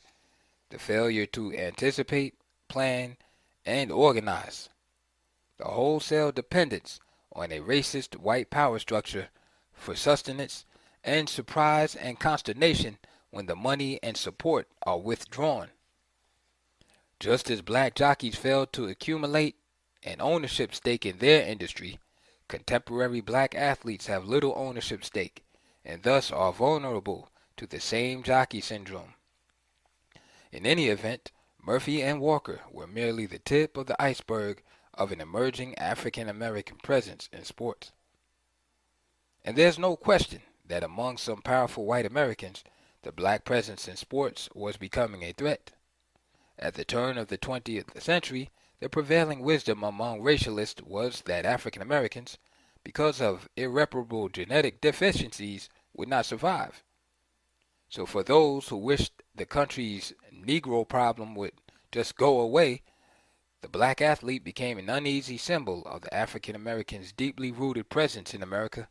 the failure to anticipate, plan, and organize. The wholesale dependence on a racist white power structure for sustenance, and surprise and consternation when the money and support are withdrawn. Just as black jockeys failed to accumulate an ownership stake in their industry, contemporary black athletes have little ownership stake and thus are vulnerable to the same jockey syndrome. In any event, Murphy and Walker were merely the tip of the iceberg of an emerging African American presence in sports. And there's no question that among some powerful white Americans, the black presence in sports was becoming a threat. At the turn of the 20th century, the prevailing wisdom among racialists was that African Americans, because of irreparable genetic deficiencies, would not survive. So for those who wished the country's Negro problem would just go away, the black athlete became an uneasy symbol of the African American's deeply rooted presence in America.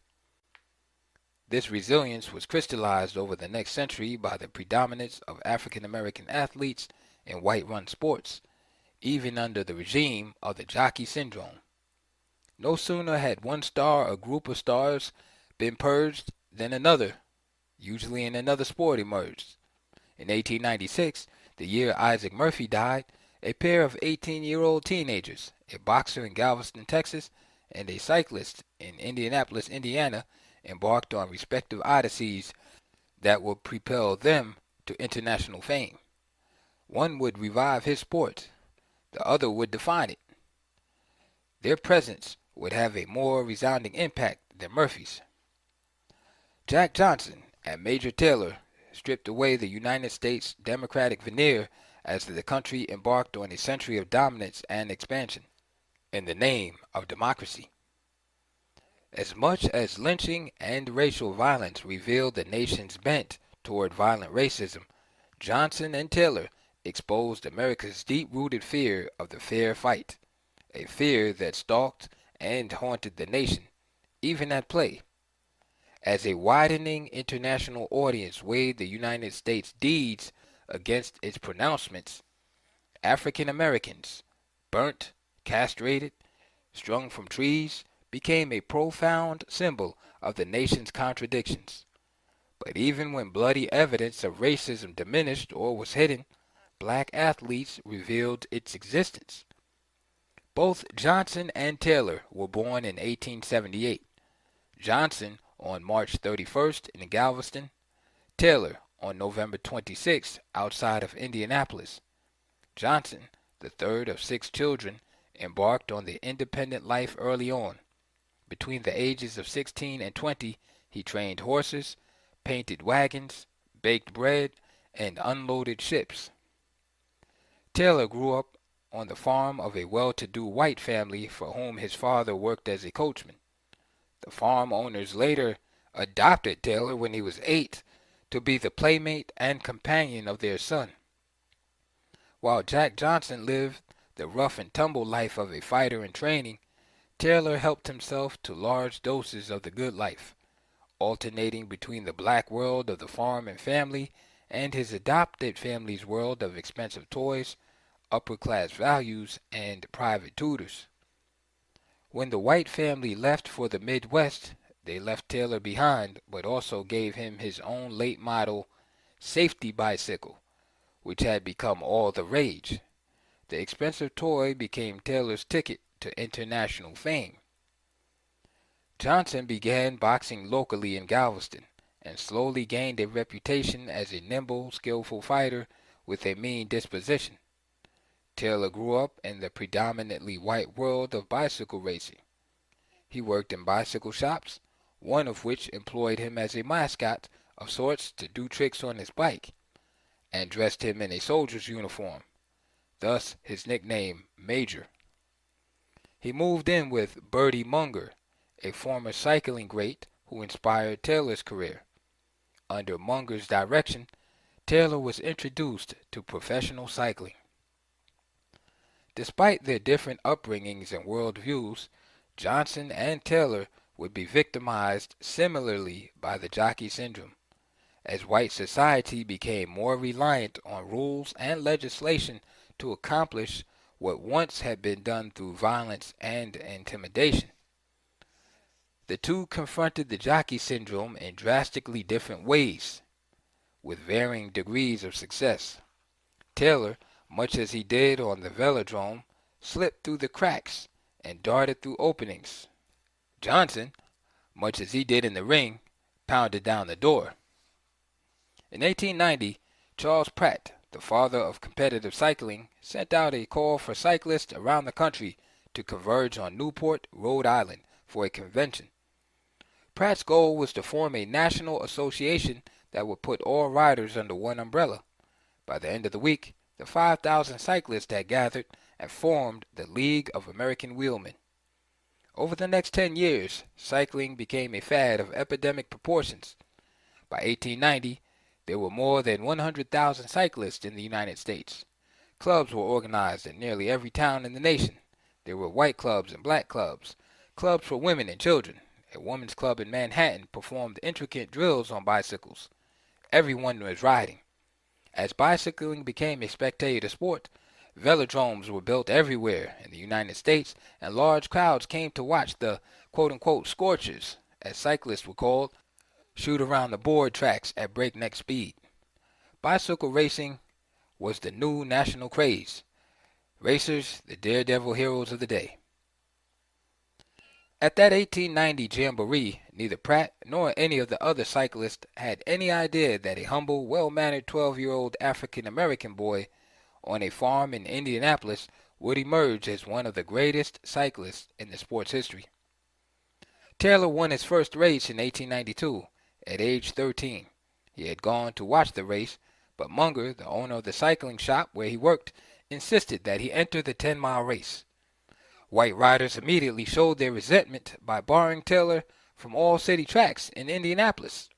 This resilience was crystallized over the next century by the predominance of African American athletes in white-run sports, even under the regime of the jockey syndrome. No sooner had one star or group of stars been purged than another, usually in another sport, emerged. In 1896, the year Isaac Murphy died, a pair of 18-year-old teenagers, a boxer in Galveston, Texas, and a cyclist in Indianapolis, Indiana, embarked on respective odysseys that would propel them to international fame. One would revive his sport, the other would define it. Their presence would have a more resounding impact than Murphy's. Jack Johnson and Major Taylor stripped away the United States Democratic veneer as the country embarked on a century of dominance and expansion in the name of democracy. As much as lynching and racial violence revealed the nation's bent toward violent racism, Johnson and Taylor exposed America's deep-rooted fear of the fair fight, a fear that stalked and haunted the nation, even at play. As a widening international audience weighed the United States' deeds against its pronouncements, African Americans, burnt, castrated, strung from trees, became a profound symbol of the nation's contradictions. But even when bloody evidence of racism diminished or was hidden, black athletes revealed its existence. Both Johnson and Taylor were born in 1878. Johnson on March 31st in Galveston, Taylor on November 26th outside of Indianapolis. Johnson, the third of 6 children, embarked on the independent life early on. Between the ages of 16 and 20, he trained horses, painted wagons, baked bread, and unloaded ships. Taylor grew up on the farm of a well-to-do white family for whom his father worked as a coachman. The farm owners later adopted Taylor when he was 8 to be the playmate and companion of their son. While Jack Johnson lived the rough and tumble life of a fighter in training, Taylor helped himself to large doses of the good life, alternating between the black world of the farm and family and his adopted family's world of expensive toys, upper-class values, and private tutors. When the white family left for the Midwest, they left Taylor behind, but also gave him his own late model safety bicycle, which had become all the rage. The expensive toy became Taylor's ticket to international fame. Johnson began boxing locally in Galveston and slowly gained a reputation as a nimble, skillful fighter with a mean disposition. Taylor grew up in the predominantly white world of bicycle racing. He worked in bicycle shops, one of which employed him as a mascot of sorts to do tricks on his bike, and dressed him in a soldier's uniform, thus his nickname Major. He moved in with Bertie Munger, a former cycling great who inspired Taylor's career. Under Munger's direction, Taylor was introduced to professional cycling. Despite their different upbringings and worldviews, Johnson and Taylor would be victimized similarly by the Jockey syndrome, as white society became more reliant on rules and legislation to accomplish what once had been done through violence and intimidation. The two confronted the Jockey syndrome in drastically different ways, with varying degrees of success. Taylor, much as he did on the velodrome, slipped through the cracks and darted through openings. Johnson, much as he did in the ring, pounded down the door. In 1890, Charles Pratt, the father of competitive cycling, sent out a call for cyclists around the country to converge on Newport, Rhode Island, for a convention. Pratt's goal was to form a national association that would put all riders under one umbrella. By the end of the week, the 5,000 cyclists had gathered and formed the League of American Wheelmen. Over the next 10 years, cycling became a fad of epidemic proportions. By 1890, there were more than 100,000 cyclists in the United States. Clubs were organized in nearly every town in the nation. There were white clubs and black clubs, clubs for women and children. A women's club in Manhattan performed intricate drills on bicycles. Everyone was riding. As bicycling became a spectator sport, velodromes were built everywhere in the United States, and large crowds came to watch the quote-unquote scorchers, as cyclists were called, shoot around the board tracks at breakneck speed. Bicycle racing was the new national craze. Racers, the daredevil heroes of the day. At that 1890 jamboree, neither Pratt nor any of the other cyclists had any idea that a humble, well-mannered 12-year-old African-American boy on a farm in Indianapolis would emerge as one of the greatest cyclists in the sport's history. Taylor won his first race in 1892 at age 13. He had gone to watch the race, but Munger, the owner of the cycling shop where he worked, insisted that he enter the 10-mile race. White riders immediately showed their resentment by barring Taylor from all city tracks in Indianapolis.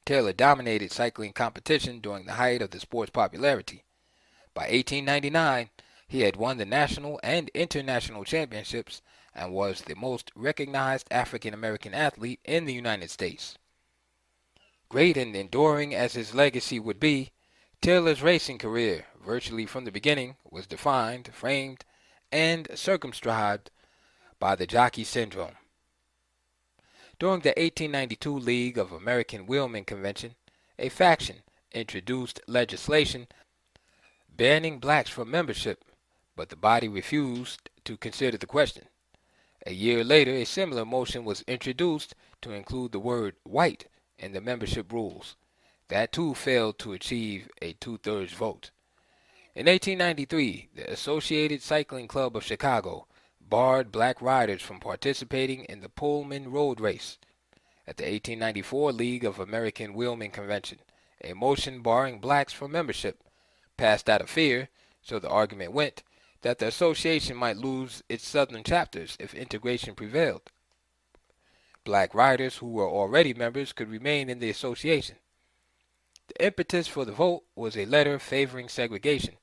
Taylor dominated cycling competition during the height of the sport's popularity. By 1899, he had won the national and international championships and was the most recognized African-American athlete in the United States. Great and enduring as his legacy would be, Taylor's racing career, virtually from the beginning, was defined, framed, and circumscribed by the Jockey syndrome. During the 1892 League of American Wheelmen Convention, a faction introduced legislation banning blacks from membership, but the body refused to consider the question. A year later, a similar motion was introduced to include the word white in the membership rules. That too failed to achieve a two-thirds vote. In 1893, the Associated Cycling Club of Chicago barred black riders from participating in the Pullman Road Race. At the 1894 League of American Wheelmen Convention, a motion barring blacks from membership passed out of fear, so the argument went, that the association might lose its southern chapters if integration prevailed. Black riders who were already members could remain in the association. The impetus for the vote was a letter favoring segregation,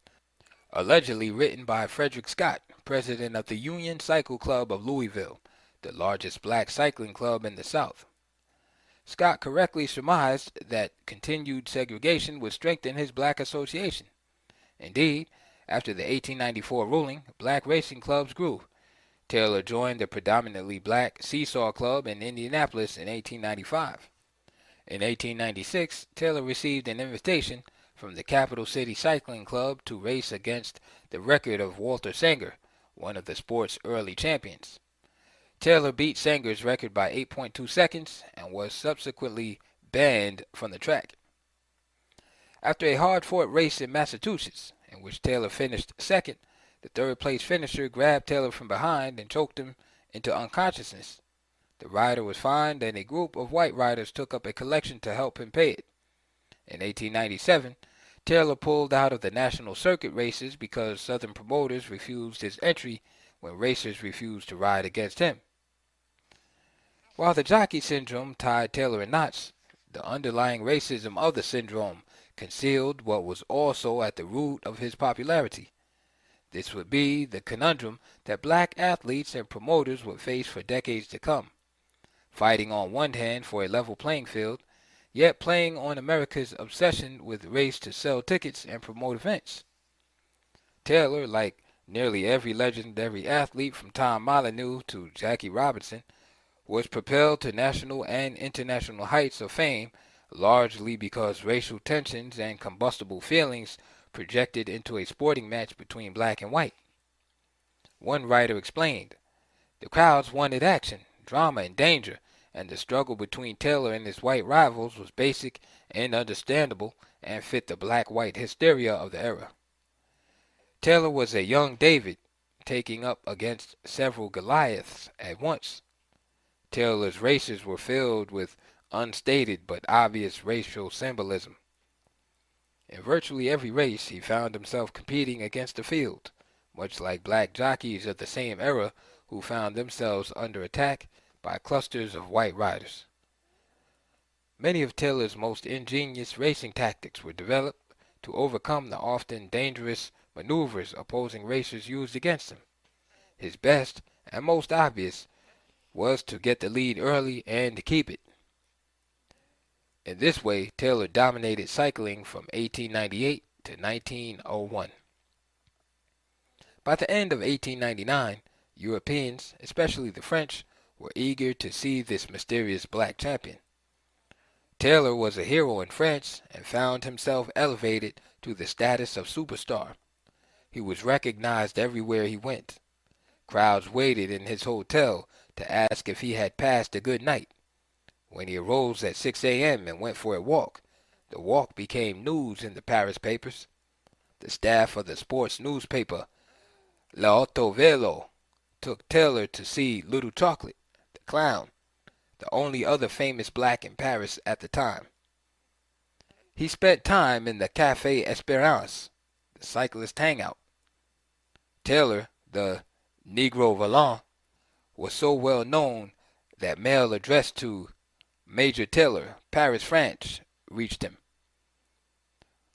allegedly written by Frederick Scott, president of the Union Cycle Club of Louisville, the largest black cycling club in the South. Scott correctly surmised that continued segregation would strengthen his black association. Indeed, after the 1894 ruling, black racing clubs grew. Taylor joined the predominantly black Seesaw Club in Indianapolis in 1895. In 1896, Taylor received an invitation from the Capital City Cycling Club to race against the record of Walter Sanger, one of the sport's early champions. Taylor beat Sanger's record by 8.2 seconds and was subsequently banned from the track. After a hard-fought race in Massachusetts, in which Taylor finished second, the third-place finisher grabbed Taylor from behind and choked him into unconsciousness. The rider was fined, and a group of white riders took up a collection to help him pay it. In 1897, Taylor pulled out of the national circuit races because Southern promoters refused his entry when racers refused to ride against him. While the Jockey syndrome tied Taylor in knots, the underlying racism of the syndrome concealed what was also at the root of his popularity. This would be the conundrum that black athletes and promoters would face for decades to come, fighting on one hand for a level playing field, yet playing on America's obsession with race to sell tickets and promote events. Taylor, like nearly every legendary athlete from Tom Molyneux to Jackie Robinson, was propelled to national and international heights of fame largely because racial tensions and combustible feelings projected into a sporting match between black and white. One writer explained, "The crowds wanted action, drama, and danger, and the struggle between Taylor and his white rivals was basic and understandable and fit the black-white hysteria of the era." Taylor was a young David, taking up against several Goliaths at once. Taylor's races were filled with unstated but obvious racial symbolism. In virtually every race, he found himself competing against the field, much like black jockeys of the same era who found themselves under attack by clusters of white riders. Many of Taylor's most ingenious racing tactics were developed to overcome the often dangerous maneuvers opposing racers used against him. His best and most obvious was to get the lead early and to keep it. In this way, Taylor dominated cycling from 1898 to 1901. By the end of 1899, Europeans, especially the French, were eager to see this mysterious black champion. Taylor was a hero in France and found himself elevated to the status of superstar. He was recognized everywhere he went. Crowds waited in his hotel to ask if he had passed a good night. When he arose at 6 a.m. and went for a walk, the walk became news in the Paris papers. The staff of the sports newspaper L'Auto Velo took Taylor to see Little Chocolate, the clown, the only other famous black in Paris at the time. He spent time in the Café Espérance, the cyclist hangout. Taylor, the Negro Volant, was so well known that mail addressed to Major Taylor, Paris, France, reached him.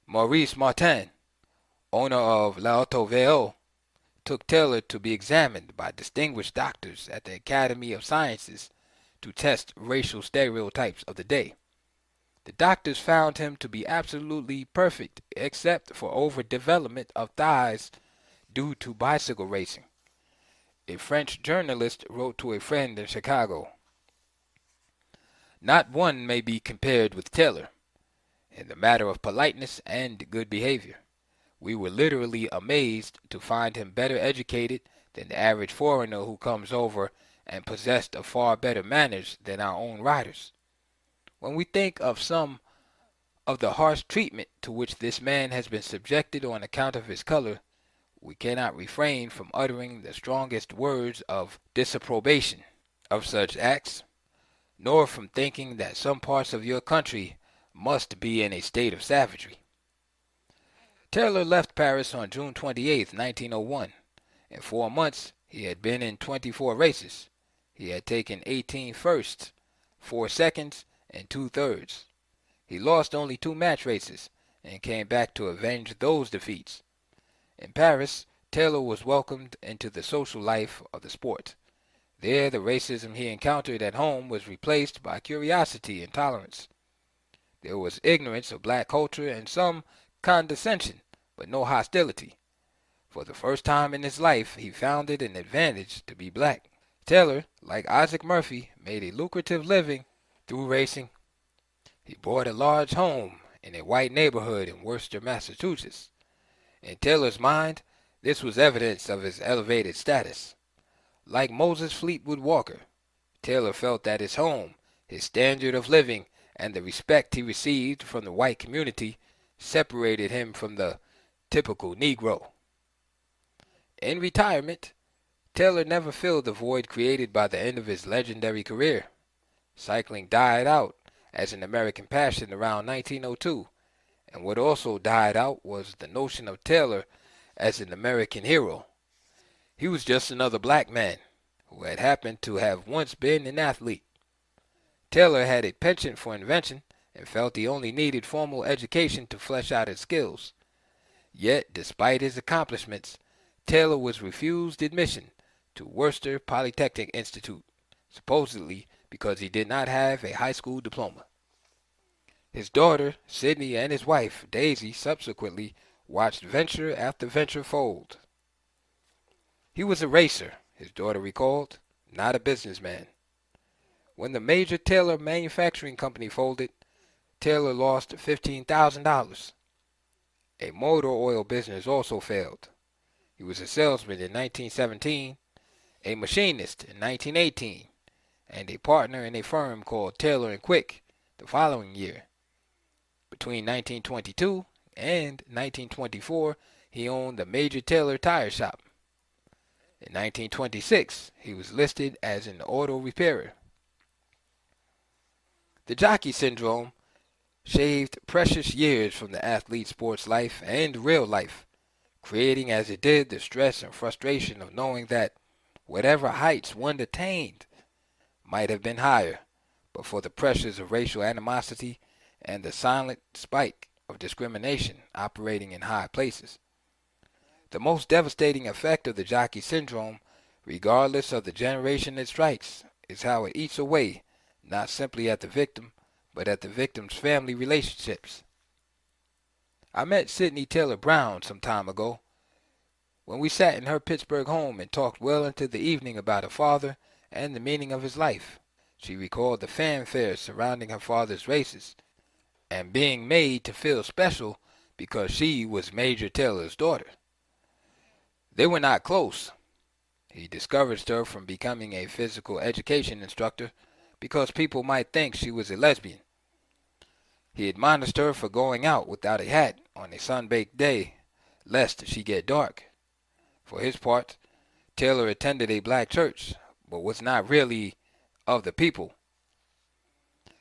Maurice Martin, owner of L'Auto Velo, took Taylor to be examined by distinguished doctors at the Academy of Sciences to test racial stereotypes of the day. The doctors found him to be absolutely perfect except for overdevelopment of thighs due to bicycle racing. A French journalist wrote to a friend in Chicago, "Not one may be compared with Taylor in the matter of politeness and good behavior. We were literally amazed to find him better educated than the average foreigner who comes over and possessed of far better manners than our own riders. When we think of some of the harsh treatment to which this man has been subjected on account of his color, we cannot refrain from uttering the strongest words of disapprobation of such acts, nor from thinking that some parts of your country must be in a state of savagery." Taylor left Paris on June 28, 1901. In 4 months, he had been in 24 races. He had taken 18 firsts, 4 seconds, and 2 thirds. He lost only 2 match races and came back to avenge those defeats. In Paris, Taylor was welcomed into the social life of the sport. There, the racism he encountered at home was replaced by curiosity and tolerance. There was ignorance of black culture and some condescension, but no hostility. For the first time in his life, he found it an advantage to be black. Taylor, like Isaac Murphy, made a lucrative living through racing. He bought a large home in a white neighborhood in Worcester, Massachusetts. In Taylor's mind, this was evidence of his elevated status. Like Moses Fleetwood Walker, Taylor felt that his home, his standard of living, and the respect he received from the white community separated him from the typical Negro. In retirement, Taylor never filled the void created by the end of his legendary career. Cycling died out as an American passion around 1902, and what also died out was the notion of Taylor as an American hero. He was just another black man who had happened to have once been an athlete. Taylor had a penchant for invention and felt he only needed formal education to flesh out his skills. Yet, despite his accomplishments, Taylor was refused admission to Worcester Polytechnic Institute, supposedly because he did not have a high school diploma. His daughter, Sydney, and his wife, Daisy, subsequently watched venture after venture fold. He was a racer, his daughter recalled, not a businessman. When the major Taylor Manufacturing Company folded, Taylor lost $15,000. A motor oil business also failed. He was a salesman in 1917, a machinist in 1918, and a partner in a firm called Taylor and Quick the following year. Between 1922 and 1924, he owned the Major Taylor Tire Shop. In 1926, he was listed as an auto repairer. The Jockey syndrome shaved precious years from the athlete's sports life and real life, creating as it did the stress and frustration of knowing that whatever heights one attained might have been higher, but for the pressures of racial animosity and the silent spike of discrimination operating in high places. The most devastating effect of the Jockey syndrome, regardless of the generation it strikes, is how it eats away not simply at the victim, but at the victim's family relationships. I met Sydney Taylor Brown some time ago when we sat in her Pittsburgh home and talked well into the evening about her father and the meaning of his life. She recalled the fanfare surrounding her father's races and being made to feel special because she was Major Taylor's daughter. They were not close. He discouraged her from becoming a physical education instructor because people might think she was a lesbian. He admonished her for going out without a hat on a sun-baked day, lest she get dark. For his part, Taylor attended a black church, but was not really of the people.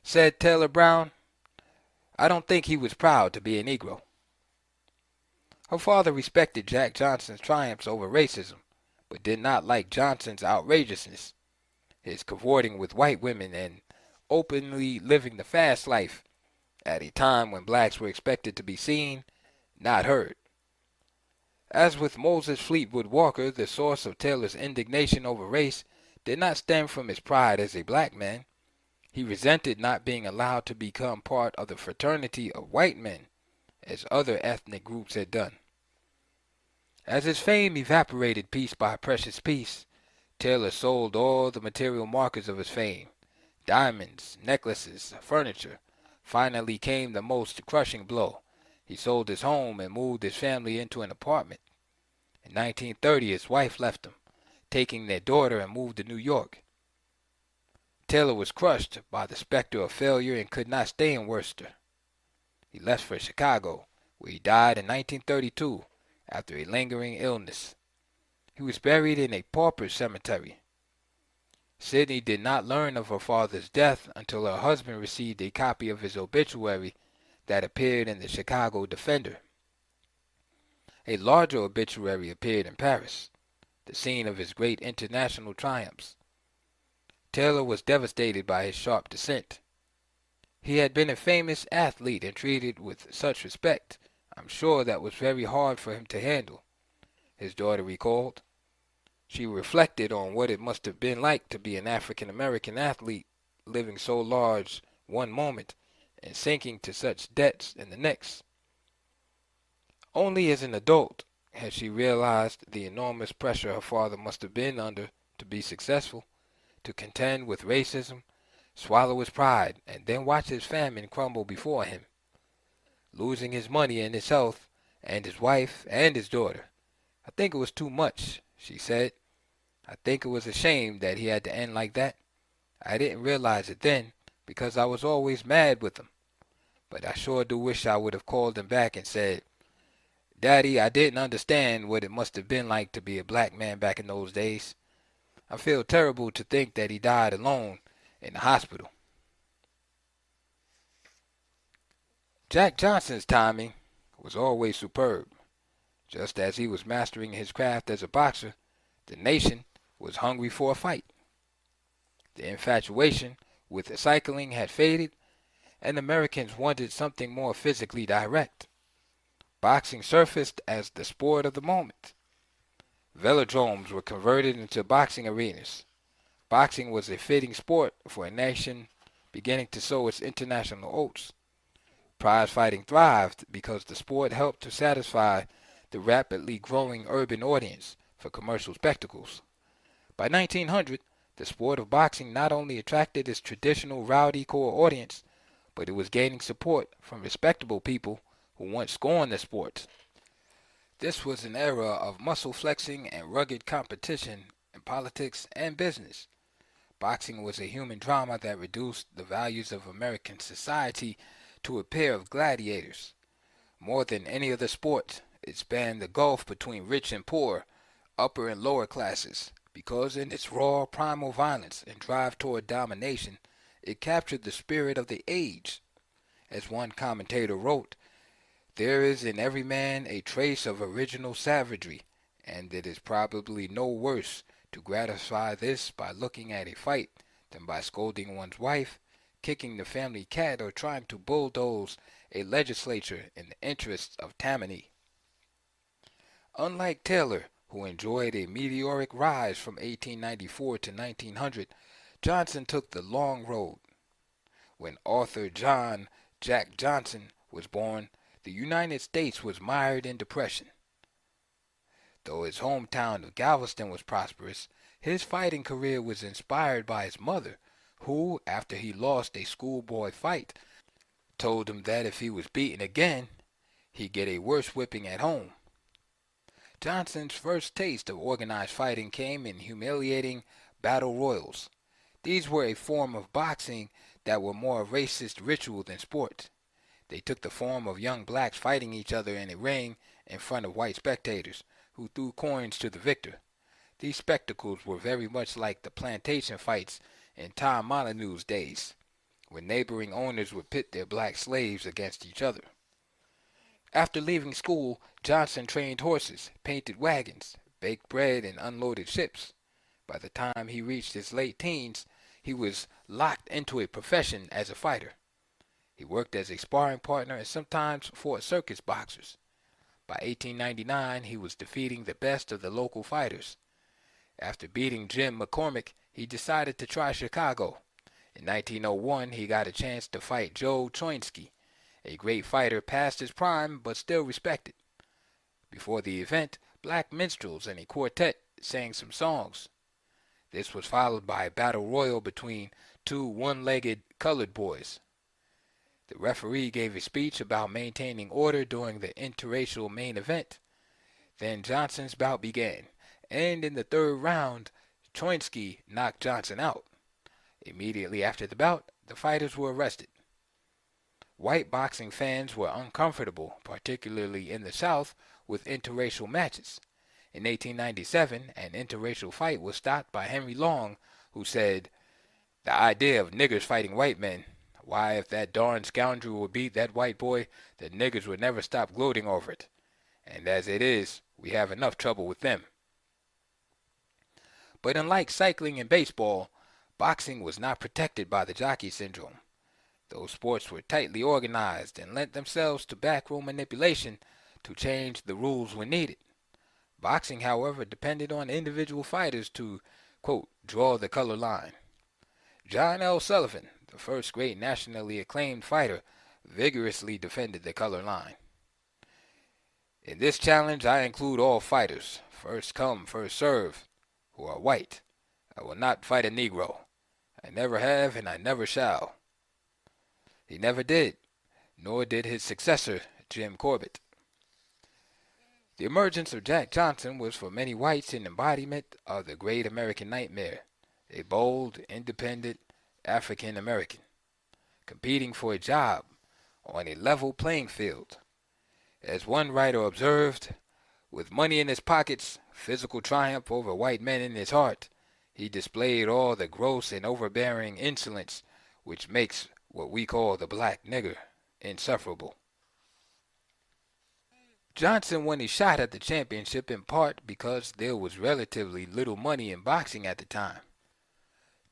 Said Taylor Brown, "I don't think he was proud to be a Negro." Her father respected Jack Johnson's triumphs over racism, but did not like Johnson's outrageousness, his cavorting with white women and openly living the fast life at a time when blacks were expected to be seen, not heard. As with Moses Fleetwood Walker, the source of Taylor's indignation over race did not stem from his pride as a black man. He resented not being allowed to become part of the fraternity of white men, as other ethnic groups had done. As his fame evaporated piece by precious piece, Taylor sold all the material markers of his fame. Diamonds, necklaces, furniture. Finally came the most crushing blow. He sold his home and moved his family into an apartment. In 1930, his wife left him, taking their daughter and moved to New York. Taylor was crushed by the specter of failure and could not stay in Worcester. He left for Chicago, where he died in 1932 after a lingering illness. He was buried in a pauper cemetery. Sydney did not learn of her father's death until her husband received a copy of his obituary that appeared in the Chicago Defender. A larger obituary appeared in Paris, the scene of his great international triumphs. Taylor was devastated by his sharp descent. He had been a famous athlete and treated with such respect, I'm sure that was very hard for him to handle. his daughter recalled. She reflected on what it must have been like to be an African American athlete, living so large one moment and sinking to such debts in the next. Only as an adult had she realized the enormous pressure her father must have been under to be successful, to contend with racism, swallow his pride, and then watch his famine crumble before him, losing his money and his health, and his wife and his daughter. I think it was too much, she said. I think it was a shame that he had to end like that. I didn't realize it then, because I was always mad with him. But I sure do wish I would have called him back and said, Daddy, I didn't understand what it must have been like to be a black man back in those days. I feel terrible to think that he died alone in the hospital. Jack Johnson's timing was always superb. Just as he was mastering his craft as a boxer, the nation was hungry for a fight. The infatuation with the cycling had faded, and Americans wanted something more physically direct. Boxing surfaced as the sport of the moment. Velodromes were converted into boxing arenas. Boxing was a fitting sport for a nation beginning to sow its international oats. Prize fighting thrived because the sport helped to satisfy the rapidly growing urban audience for commercial spectacles. By 1900, the sport of boxing not only attracted its traditional rowdy core audience, but it was gaining support from respectable people who once scorned the sport. This was an era of muscle flexing and rugged competition in politics and business. Boxing was a human drama that reduced the values of American society to a pair of gladiators. More than any other sport, it spanned the gulf between rich and poor, upper and lower classes, because in its raw primal violence and drive toward domination, it captured the spirit of the age. As one commentator wrote, there is in every man a trace of original savagery, and it is probably no worse to gratify this by looking at a fight than by scolding one's wife, kicking the family cat, or trying to bulldoze a legislature in the interests of Tammany. Unlike Taylor, who enjoyed a meteoric rise from 1894 to 1900, Johnson took the long road. When Arthur John Jack Johnson was born, the United States was mired in depression. Though his hometown of Galveston was prosperous, his fighting career was inspired by his mother, who, after he lost a schoolboy fight, told him that if he was beaten again, he'd get a worse whipping at home. Johnson's first taste of organized fighting came in humiliating battle royals. These were a form of boxing that were more a racist ritual than sport. They took the form of young blacks fighting each other in a ring in front of white spectators, who threw coins to the victor. These spectacles were very much like the plantation fights in Tom Molyneux's days, when neighboring owners would pit their black slaves against each other. After leaving school, Johnson trained horses, painted wagons, baked bread, and unloaded ships. By the time he reached his late teens, he was locked into a profession as a fighter. He worked as a sparring partner and sometimes fought circus boxers. By 1899, he was defeating the best of the local fighters. After beating Jim McCormick, he decided to try Chicago. In 1901, he got a chance to fight Joe Choinsky, a great fighter past his prime but still respected. Before the event, black minstrels and a quartet sang some songs. This was followed by a battle royal between two one-legged colored boys. The referee gave a speech about maintaining order during the interracial main event. Then Johnson's bout began, and in the third round, Choinsky knocked Johnson out. Immediately after the bout, the fighters were arrested. White boxing fans were uncomfortable, particularly in the South, with interracial matches. In 1897, an interracial fight was stopped by Henry Long, who said, "The idea of niggers fighting white men. Why, if that darn scoundrel would beat that white boy, the niggers would never stop gloating over it. And as it is, we have enough trouble with them." But unlike cycling and baseball, boxing was not protected by the jockey syndrome. Those sports were tightly organized and lent themselves to backroom manipulation to change the rules when needed. Boxing, however, depended on individual fighters to, quote, draw the color line. John L. Sullivan, the first great nationally acclaimed fighter, vigorously defended the color line. In this challenge, I include all fighters, first come, first serve, who are white. I will not fight a Negro. I never have, and I never shall. He never did, nor did his successor, Jim Corbett. The emergence of Jack Johnson was for many whites an embodiment of the great American nightmare, a bold, independent African American, competing for a job on a level playing field. As one writer observed, with money in his pockets, physical triumph over white men in his heart, he displayed all the gross and overbearing insolence which makes what we call the black nigger insufferable. Johnson won his shot at the championship in part because there was relatively little money in boxing at the time.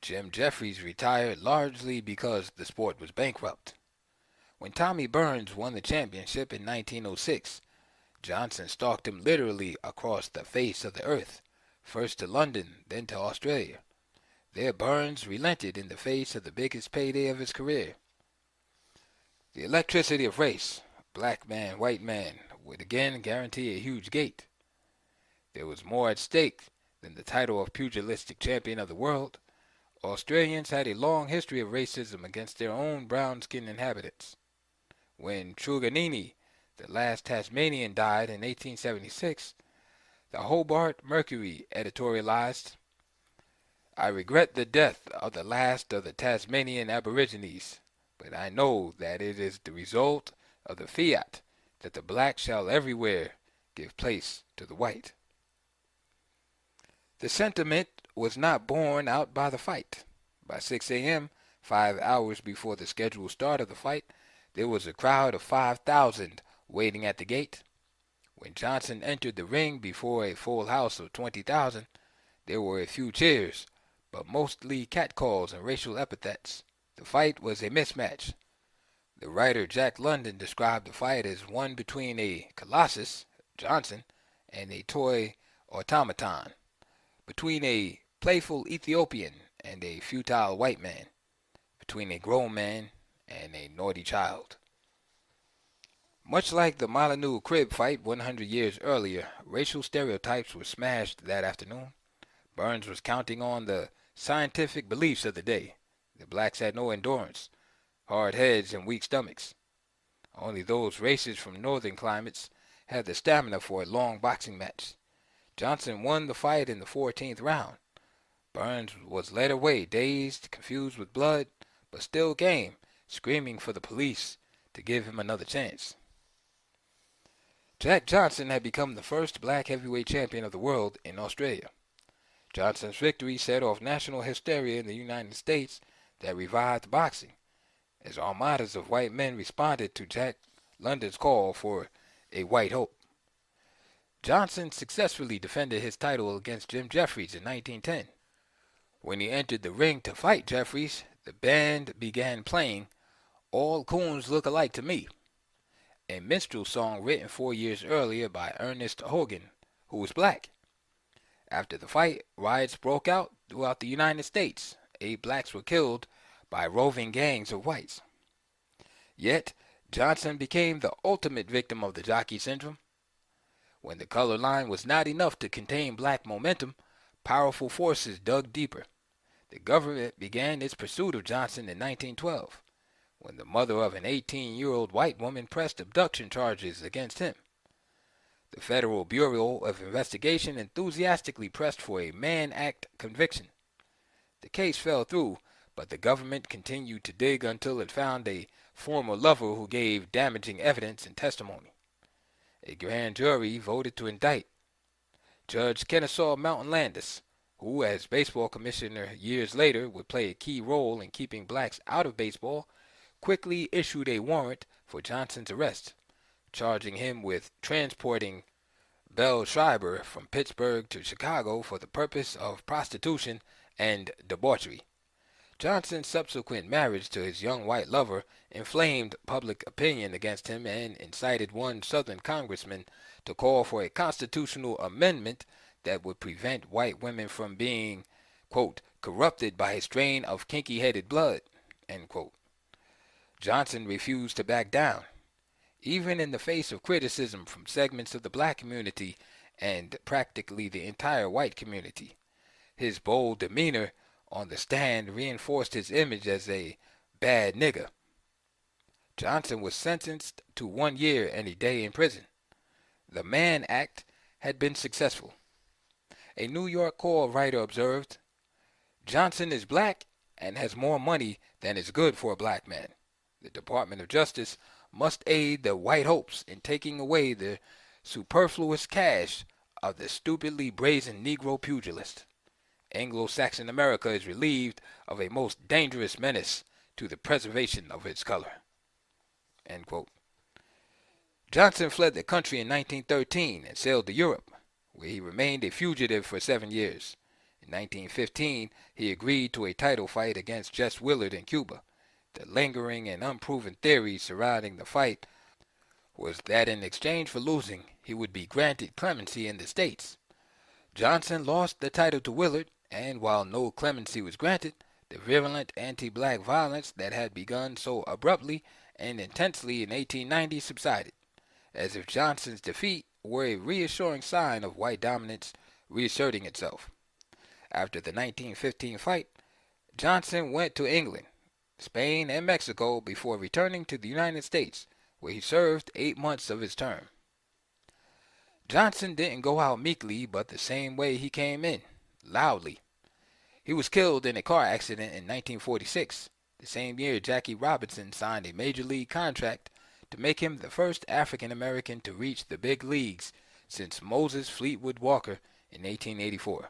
Jim Jeffries retired largely because the sport was bankrupt. When Tommy Burns won the championship in 1906, Johnson stalked him literally across the face of the earth, first to London, then to Australia. There Burns relented in the face of the biggest payday of his career. The electricity of race, black man, white man, would again guarantee a huge gate. There was more at stake than the title of pugilistic champion of the world. Australians had a long history of racism against their own brown-skinned inhabitants. When Truganini, the last Tasmanian, died in 1876, the Hobart Mercury editorialized, "I regret the death of the last of the Tasmanian Aborigines, but I know that it is the result of the fiat that the black shall everywhere give place to the white." The sentiment was not borne out by the fight. By 6 a.m., 5 hours before the scheduled start of the fight, there was a crowd of 5,000 waiting at the gate. When Johnson entered the ring before a full house of 20,000, there were a few cheers, but mostly catcalls and racial epithets. The fight was a mismatch. The writer Jack London described the fight as one between a colossus, Johnson, and a toy automaton, between a playful Ethiopian and a futile white man, between a grown man and a naughty child. Much like the Molyneux Crib fight 100 years earlier, racial stereotypes were smashed that afternoon. Burns was counting on the scientific beliefs of the day. The blacks had no endurance, hard heads and weak stomachs. Only those races from northern climates had the stamina for a long boxing match. Johnson won the fight in the 14th round. Burns was led away, dazed, confused with blood, but still game, screaming for the police to give him another chance. Jack Johnson had become the first black heavyweight champion of the world in Australia. Johnson's victory set off national hysteria in the United States that revived boxing, as armadas of white men responded to Jack London's call for a white hope. Johnson successfully defended his title against Jim Jeffries in 1910. When he entered the ring to fight Jeffries, the band began playing "All Coons Look Alike to Me," a minstrel song written 4 years earlier by Ernest Hogan, who was black. After the fight, riots broke out throughout the United States. 8 blacks were killed by roving gangs of whites. Yet, Johnson became the ultimate victim of the jockey syndrome. When the color line was not enough to contain black momentum, powerful forces dug deeper. The government began its pursuit of Johnson in 1912, when the mother of an 18-year-old white woman pressed abduction charges against him. The Federal Bureau of Investigation enthusiastically pressed for a Mann Act conviction. The case fell through, but the government continued to dig until it found a former lover who gave damaging evidence and testimony. A grand jury voted to indict. Judge Kennesaw Mountain Landis, who as baseball commissioner years later would play a key role in keeping blacks out of baseball, quickly issued a warrant for Johnson's arrest, charging him with transporting Belle Schreiber from Pittsburgh to Chicago for the purpose of prostitution and debauchery. Johnson's subsequent marriage to his young white lover inflamed public opinion against him and incited one Southern congressman to call for a constitutional amendment that would prevent white women from being, quote, corrupted by a strain of kinky-headed blood, end quote. Johnson refused to back down, even in the face of criticism from segments of the black community and practically the entire white community. His bold demeanor on the stand reinforced his image as a bad nigger. Johnson was sentenced to 1 year and a day in prison. The Mann Act had been successful. A New York Core writer observed, Johnson is black and has more money than is good for a black man. The Department of Justice must aid the white hopes in taking away the superfluous cash of the stupidly brazen Negro pugilist. Anglo-Saxon America is relieved of a most dangerous menace to the preservation of its color. End quote. Johnson fled the country in 1913 and sailed to Europe, where he remained a fugitive for 7 years. In 1915, he agreed to a title fight against Jess Willard in Cuba. The lingering and unproven theory surrounding the fight was that in exchange for losing, he would be granted clemency in the States. Johnson lost the title to Willard, and while no clemency was granted, the virulent anti-black violence that had begun so abruptly and intensely in 1890 subsided, as if Johnson's defeat were a reassuring sign of white dominance reasserting itself. After the 1915 fight, Johnson went to England, Spain, and Mexico before returning to the United States, where he served 8 months of his term. Johnson didn't go out meekly, but the same way he came in, loudly. He was killed in a car accident in 1946, the same year Jackie Robinson signed a major league contract to make him the first African American to reach the big leagues since Moses Fleetwood Walker in 1884.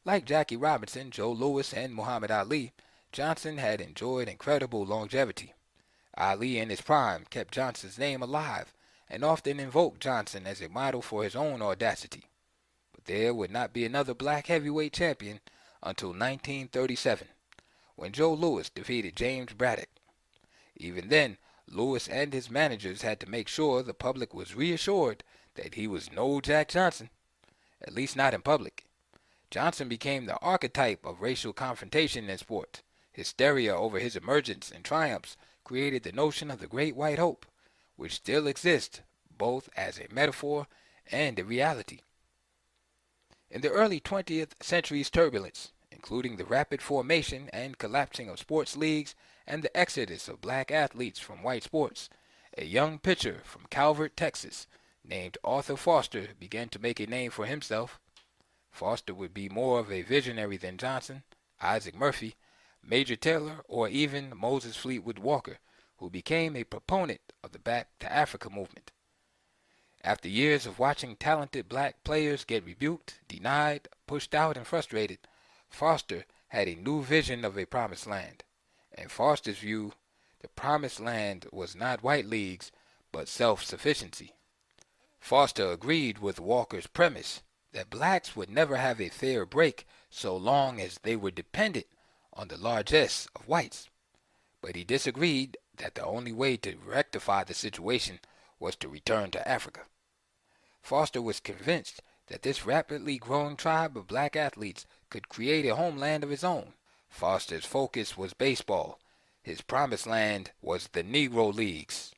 Like Jackie Robinson, Joe Louis, and Muhammad Ali, Johnson had enjoyed incredible longevity. Ali in his prime kept Johnson's name alive and often invoked Johnson as a model for his own audacity. But there would not be another black heavyweight champion until 1937, when Joe Louis defeated James Braddock. Even then, Louis and his managers had to make sure the public was reassured that he was no Jack Johnson, at least not in public. Johnson became the archetype of racial confrontation in sport. Hysteria over his emergence and triumphs created the notion of the Great White Hope, which still exists both as a metaphor and a reality. In the early 20th century's turbulence, including the rapid formation and collapsing of sports leagues and the exodus of black athletes from white sports, a young pitcher from Calvert, Texas, named Arthur Foster began to make a name for himself. Foster would be more of a visionary than Johnson, Isaac Murphy, Major Taylor, or even Moses Fleetwood Walker, who became a proponent of the Back to Africa movement. After years of watching talented black players get rebuked, denied, pushed out, and frustrated, Foster had a new vision of a promised land. In Foster's view, the promised land was not white leagues, but self-sufficiency. Foster agreed with Walker's premise that blacks would never have a fair break so long as they were dependent on the largesse of whites. But he disagreed that the only way to rectify the situation was to return to Africa. Foster was convinced that this rapidly growing tribe of black athletes could create a homeland of its own. Foster's focus was baseball. His promised land was the Negro Leagues.